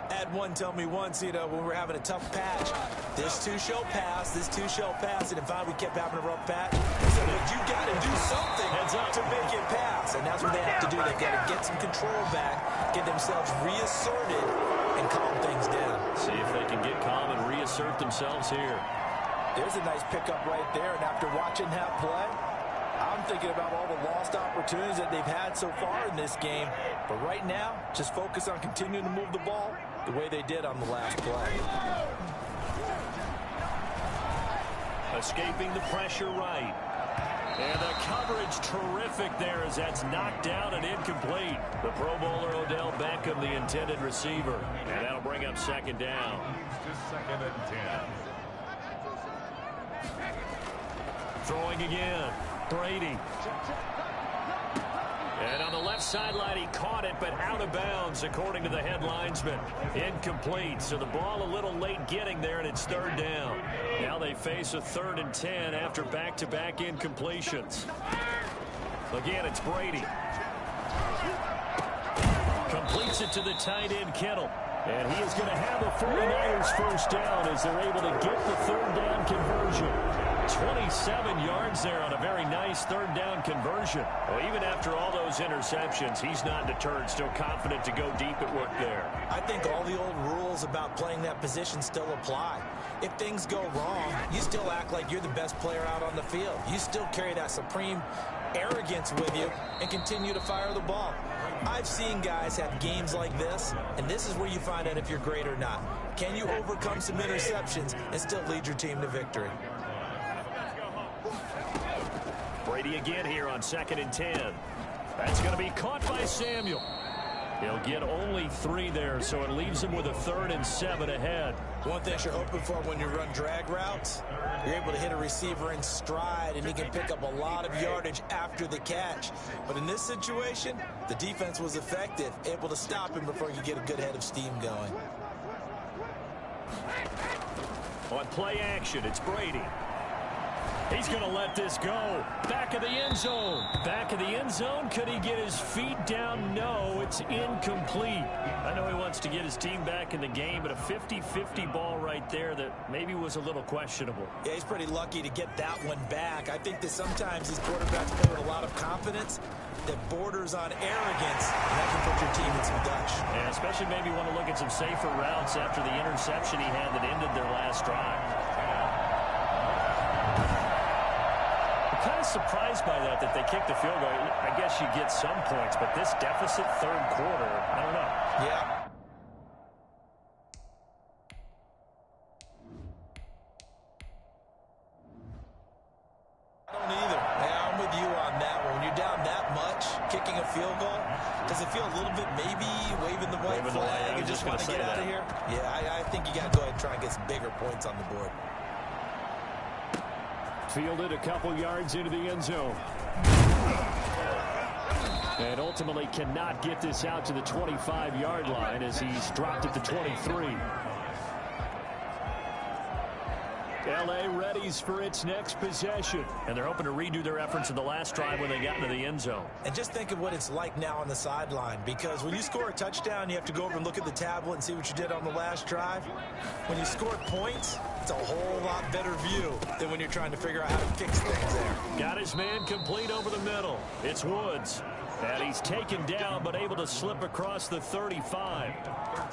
I had one tell me once, when we were having a tough patch, this too shall pass, and if we kept having a rough patch, he said, but you got to do something to make it pass, and that's what they have to do. They've got to get some control back, get themselves reasserted, and calm things down. See if they can get calm and reassert themselves here. There's a nice pickup right there, and after watching that play, I'm thinking about all the lost opportunities that they've had so far in this game. But right now, just focus on continuing to move the ball the way they did on the last play. Escaping the pressure right. And the coverage terrific there as that's knocked down and incomplete. The Pro Bowler Odell Beckham, the intended receiver. And that'll bring up 2nd down. Just 2nd and 10. Throwing again. Brady. And on the left sideline, he caught it, but out of bounds, according to the head linesman. Incomplete, so the ball a little late getting there, and it's 3rd down. Now they face a 3rd and 10 after back-to-back incompletions. Again, it's Brady. Completes it to the tight end, Kittle. And he is going to have the 49ers 1st down as they're able to get the 3rd down conversion. 27 yards there on a very nice 3rd down conversion. Well, even after all those interceptions, he's not deterred, still confident to go deep at work there. I think all the old rules about playing that position still apply. If things go wrong, you still act like you're the best player out on the field. You still carry that supreme arrogance with you and continue to fire the ball. I've seen guys have games like this, and this is where you find out if you're great or not. Can you overcome some interceptions and still lead your team to victory? Brady again here on 2nd and 10. That's going to be caught by Samuel. He'll get only 3 there, so it leaves him with a 3rd and 7 ahead. One thing you're hoping for when you run drag routes, you're able to hit a receiver in stride, and he can pick up a lot of yardage after the catch. But in this situation, the defense was effective, able to stop him before he could get a good head of steam going. On play action, it's Brady. He's going to let this go. Back of the end zone. Back of the end zone. Could he get his feet down? No, it's incomplete. I know he wants to get his team back in the game, but a 50-50 ball right there that maybe was a little questionable. Yeah, he's pretty lucky to get that one back. I think that sometimes these quarterbacks play with a lot of confidence that borders on arrogance, and that can put your team in some Dutch. Yeah, especially maybe want to look at some safer routes after the interception he had that ended their last drive. I'm kind of surprised by that they kicked the field goal. I guess you get some points, but this deficit third quarter, I don't know. Yeah. I don't either. Yeah, I'm with you on that one. When you're down that much, kicking a field goal, does it feel a little bit maybe waving the white flag and just want to get out of here? Yeah, I think you got to go ahead and try and get some bigger points on the board. Fielded a couple yards into the end zone. And ultimately cannot get this out to the 25-yard line as he's dropped at the 23. L.A. readies for its next possession. And they're hoping to redo their efforts in the last drive when they got into the end zone. And just think of what it's like now on the sideline, because when you score a touchdown, you have to go over and look at the tablet and see what you did on the last drive. When you score points, it's a whole lot better view than when you're trying to figure out how to fix things there. Got his man complete over the middle. It's Woods. And he's taken down, but able to slip across the 35.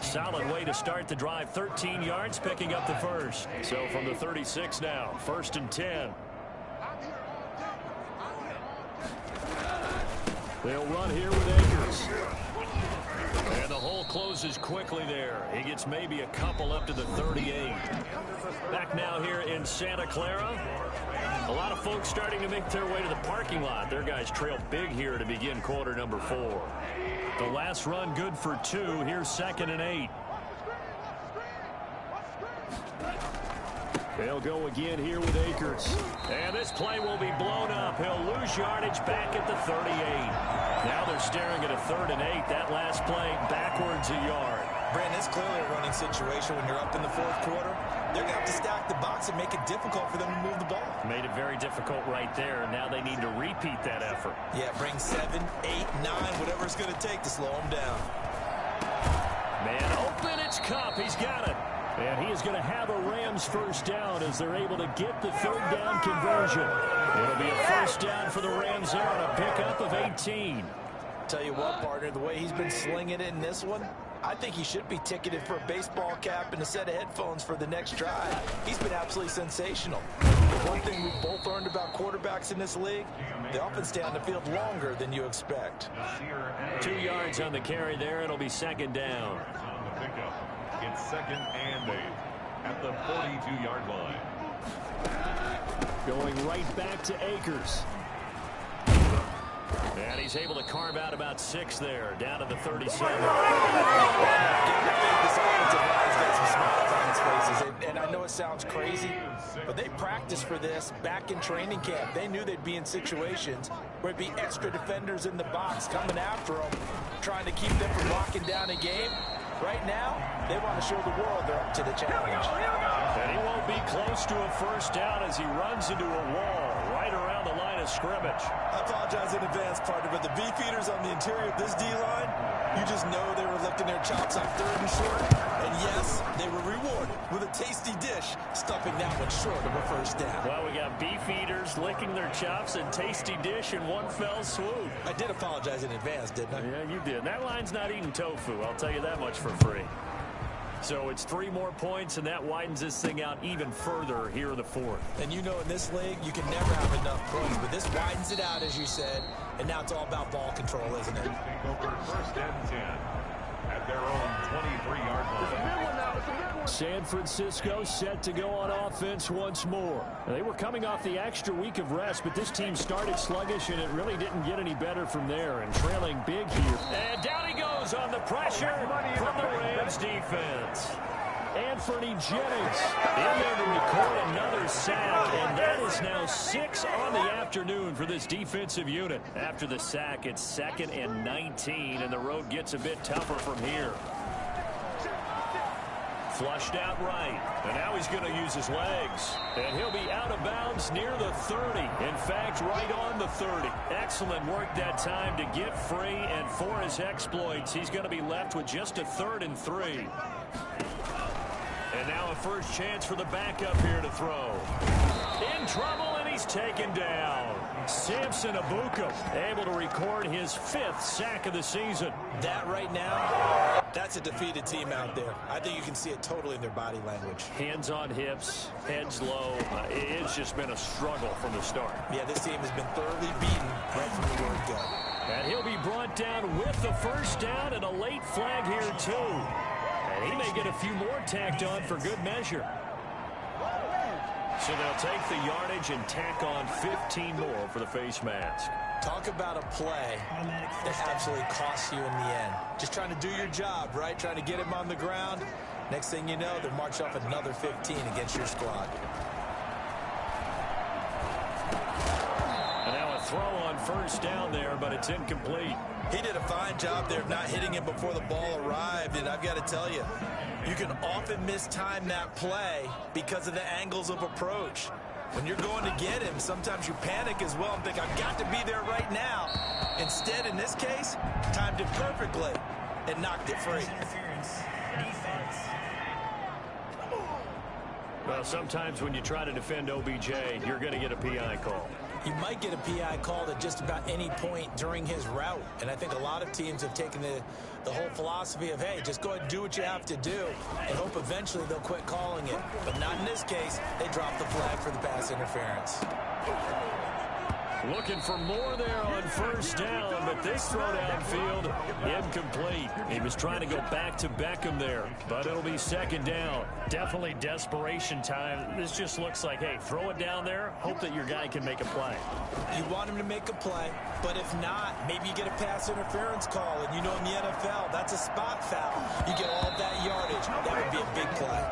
Solid way to start the drive. 13 yards, picking up the first. So from the 36 now, 1st and 10. They'll run here with Akers. And the hole closes quickly there. He gets maybe a couple up to the 38. Back now here in Santa Clara. A lot of folks starting to make their way to the parking lot. Their guys trail big here to begin quarter number 4. The last run good for 2. Here's 2nd and 8. They'll go again here with Akers. And this play will be blown up. He'll lose yardage back at the 38. Now they're staring at a 3rd and 8. That last play backwards a yard. Brandon, it's clearly a running situation when you're up in the 4th quarter. They're going to have to stack the box and make it difficult for them to move the ball. Made it very difficult right there. Now they need to repeat that effort. Yeah, bring 7, 8, 9, whatever it's going to take to slow them down. Man open, it's Kupp. He's got it. And he is going to have a Rams first down as they're able to get the 3rd down conversion. It'll be a first down for the Rams there on a pickup of 18. Tell you what, partner, the way he's been slinging it in this one, I think he should be ticketed for a baseball cap and a set of headphones for the next drive. He's been absolutely sensational. The one thing we've both learned about quarterbacks in this league, they often stay on the field longer than you expect. 2 yards on the carry there. It'll be 2nd down. On the pickup, it's 2nd and 8 at the 42-yard line. Going right back to Akers. And he's able to carve out about 6 there, down to the 37. This offensive line's got some smiles on its faces, and I know it sounds crazy, but they practiced for this back in training camp. They knew they'd be in situations where it'd be extra defenders in the box coming after them, trying to keep them from locking down a game. Right now, they want to show the world they're up to the challenge. And he won't be close to a first down as he runs into a wall right around the line of scrimmage. I apologize in advance, partner, but the beefeaters on the interior of this D-line, you just know they were lifting their chops on 3rd and short. And yes, they were rewarded with a tasty dish, stuffing that one short of a first down. Well, we got beefeaters licking their chops and tasty dish in one fell swoop. I did apologize in advance, didn't I? Yeah, you did. That line's not eating tofu, I'll tell you that much for free. So it's 3 more points, and that widens this thing out even further here in the 4th. And you know in this league, you can never have enough points, but this widens it out, as you said, and now it's all about ball control, isn't it? Take over 1st and 10 at their own 23-yard line. San Francisco set to go on offense once more. They were coming off the extra week of rest, but this team started sluggish, and it really didn't get any better from there, and trailing big here. And down he goes on the pressure from the Rams defense. Anthony Jennings in there to record another sack, and that is now 6 on the afternoon for this defensive unit. After the sack, it's 2nd and 19, and the road gets a bit tougher from here. Flushed out right. And now he's going to use his legs. And he'll be out of bounds near the 30. In fact, right on the 30. Excellent work that time to get free. And for his exploits, he's going to be left with just a 3rd and 3. And now a first chance for the backup here to throw. In trouble, and he's taken down. Samson Abuka able to record his 5th sack of the season. That right now, that's a defeated team out there. I think you can see it totally in their body language. Hands on hips, heads low. It's just been a struggle from the start. Yeah, this team has been thoroughly beaten right from the word go. And he'll be brought down with the first down and a late flag here, too. And he may get a few more tacked on for good measure. So they'll take the yardage and tack on 15 more for the face mask. Talk about a play that absolutely costs you in the end. Just trying to do your job, right? Trying to get him on the ground. Next thing you know, they march off another 15 against your squad. And now a throw on first down there, but it's incomplete. He did a fine job there of not hitting him before the ball arrived, and I've got to tell you, you can often mistime that play because of the angles of approach. When you're going to get him, sometimes you panic as well and think, I've got to be there right now. Instead, in this case, timed it perfectly and knocked it free. Well, sometimes when you try to defend OBJ, you're going to get a PI call. You might get a PI called at just about any point during his route. And I think a lot of teams have taken the whole philosophy of, hey, just go ahead and do what you have to do and hope eventually they'll quit calling it. But not in this case. They dropped the flag for the pass interference. Looking for more there on first down, but this throw downfield, incomplete. He was trying to go back to Beckham there, but it'll be second down. Definitely desperation time. This just looks like, hey, throw it down there, hope that your guy can make a play. You want him to make a play, but if not, maybe you get a pass interference call, and you know in the NFL, that's a spot foul. You get all of that yardage. That would be a big play.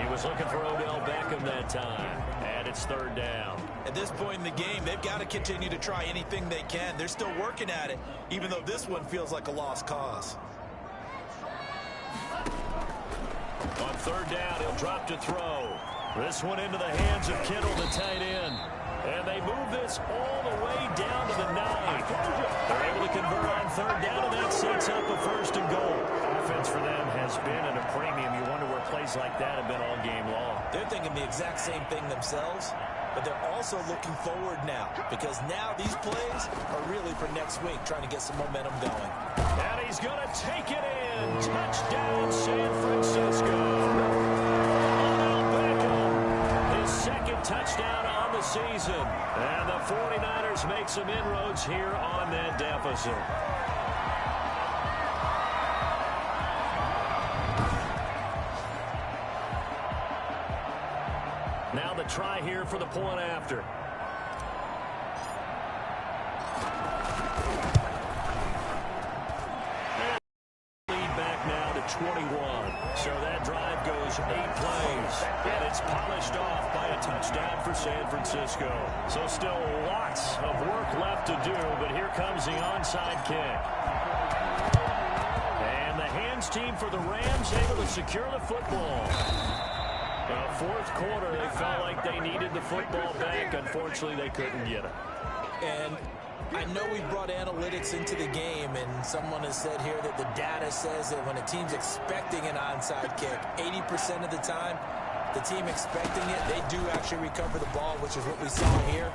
He was looking for Odell Beckham that time, and it's third down. At this point in the game, they've got to continue to try anything they can. They're still working at it, even though this one feels like a lost cause. On third down, he'll drop to throw. This one into the hands of Kittle, the tight end. And they move this all the way down to the 9. They're able to convert on third down, and that sets up a first and goal. Offense for them has been at a premium. You wonder where plays like that have been all game long. They're thinking the exact same thing themselves, but they're also looking forward now, because now these plays are really for next week, trying to get some momentum going. And he's going to take it in. Touchdown, San Francisco. Odell Beckham, his second touchdown on the season. And the 49ers make some inroads here on that deficit. Now the try here for the point after. Lead back now to 21. So that drive goes 8 plays. And it's polished off by a touchdown for San Francisco. So still lots of work left to do, but here comes the onside kick. And the hands team for the Rams able to secure the football. Fourth quarter, they felt like they needed the football back. Unfortunately, they couldn't get it. And I know we brought analytics into the game, and someone has said here that the data says that when a team's expecting an onside kick, 80% of the time, the team expecting it, they do actually recover the ball, which is what we saw here.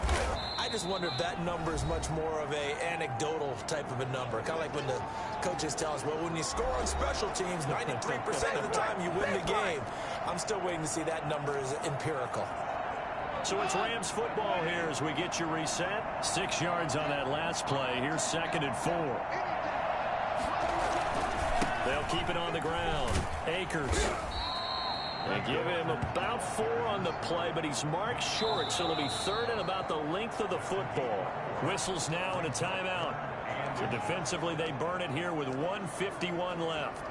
I just wonder if that number is much more of a anecdotal type of a number. Kind of like when the coaches tell us, well, when you score on special teams, 93% of the time you win the game. I'm still waiting to see that number is empirical. So it's Rams football here as we get you reset. 6 yards on that last play. Here's 2nd and 4. They'll keep it on the ground. Akers. They give him about 4 on the play, but he's marked short, so it'll be 3rd and about the length of the football. Whistles now and a timeout. So defensively, they burn it here with 1:51 left.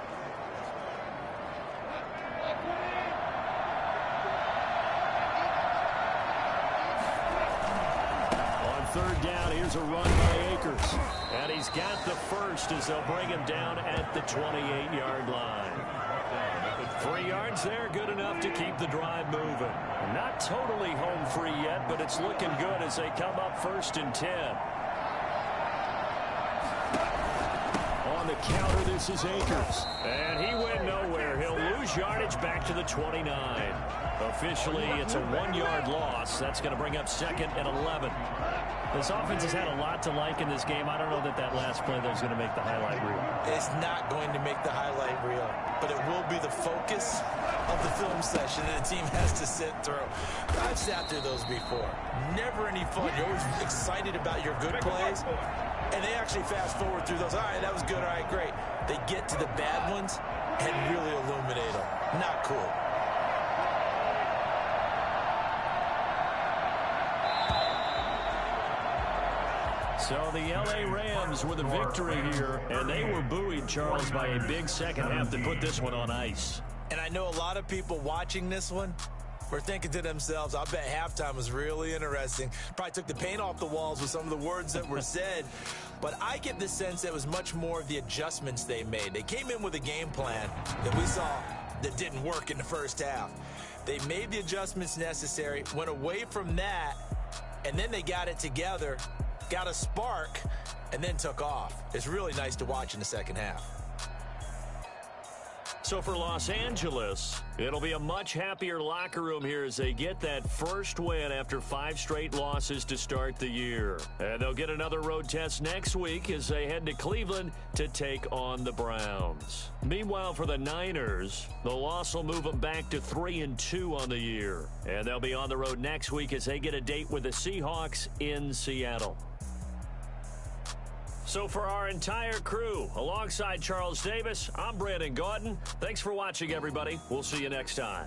On third down, here's a run by Akers. And he's got the first as they'll bring him down at the 28-yard line. 3 yards there, good enough to keep the drive moving. Not totally home free yet, but it's looking good as they come up 1st and 10. On the counter, this is Akers. And he went nowhere. He'll lose yardage back to the 29. Officially, it's a 1-yard loss. That's going to bring up 2nd and 11. This offense has had a lot to like in this game. I don't know that last play there is going to make the highlight reel. It's not going to make the highlight reel, but it will be the focus of the film session that the team has to sit through. I've sat through those before. Never any fun. You're always excited about your good plays, and they actually fast forward through those. All right, that was good. All right, great. They get to the bad ones and really illuminate them. Not cool. So the L.A. Rams were the victory here, and they were buoyed, Charles, by a big second half that put this one on ice. And I know a lot of people watching this one were thinking to themselves, I bet halftime was really interesting. Probably took the paint off the walls with some of the words that were said. But I get the sense that it was much more of the adjustments they made. They came in with a game plan that we saw that didn't work in the first half. They made the adjustments necessary, went away from that, and then they got it together, got a spark, and then took off. It's really nice to watch in the second half. So for Los Angeles, it'll be a much happier locker room here as they get that first win after 5 straight losses to start the year. And they'll get another road test next week as they head to Cleveland to take on the Browns. Meanwhile, for the Niners, the loss will move them back to 3-2 on the year. And they'll be on the road next week as they get a date with the Seahawks in Seattle. So for our entire crew, alongside Charles Davis, I'm Brandon Gaudin. Thanks for watching, everybody. We'll see you next time.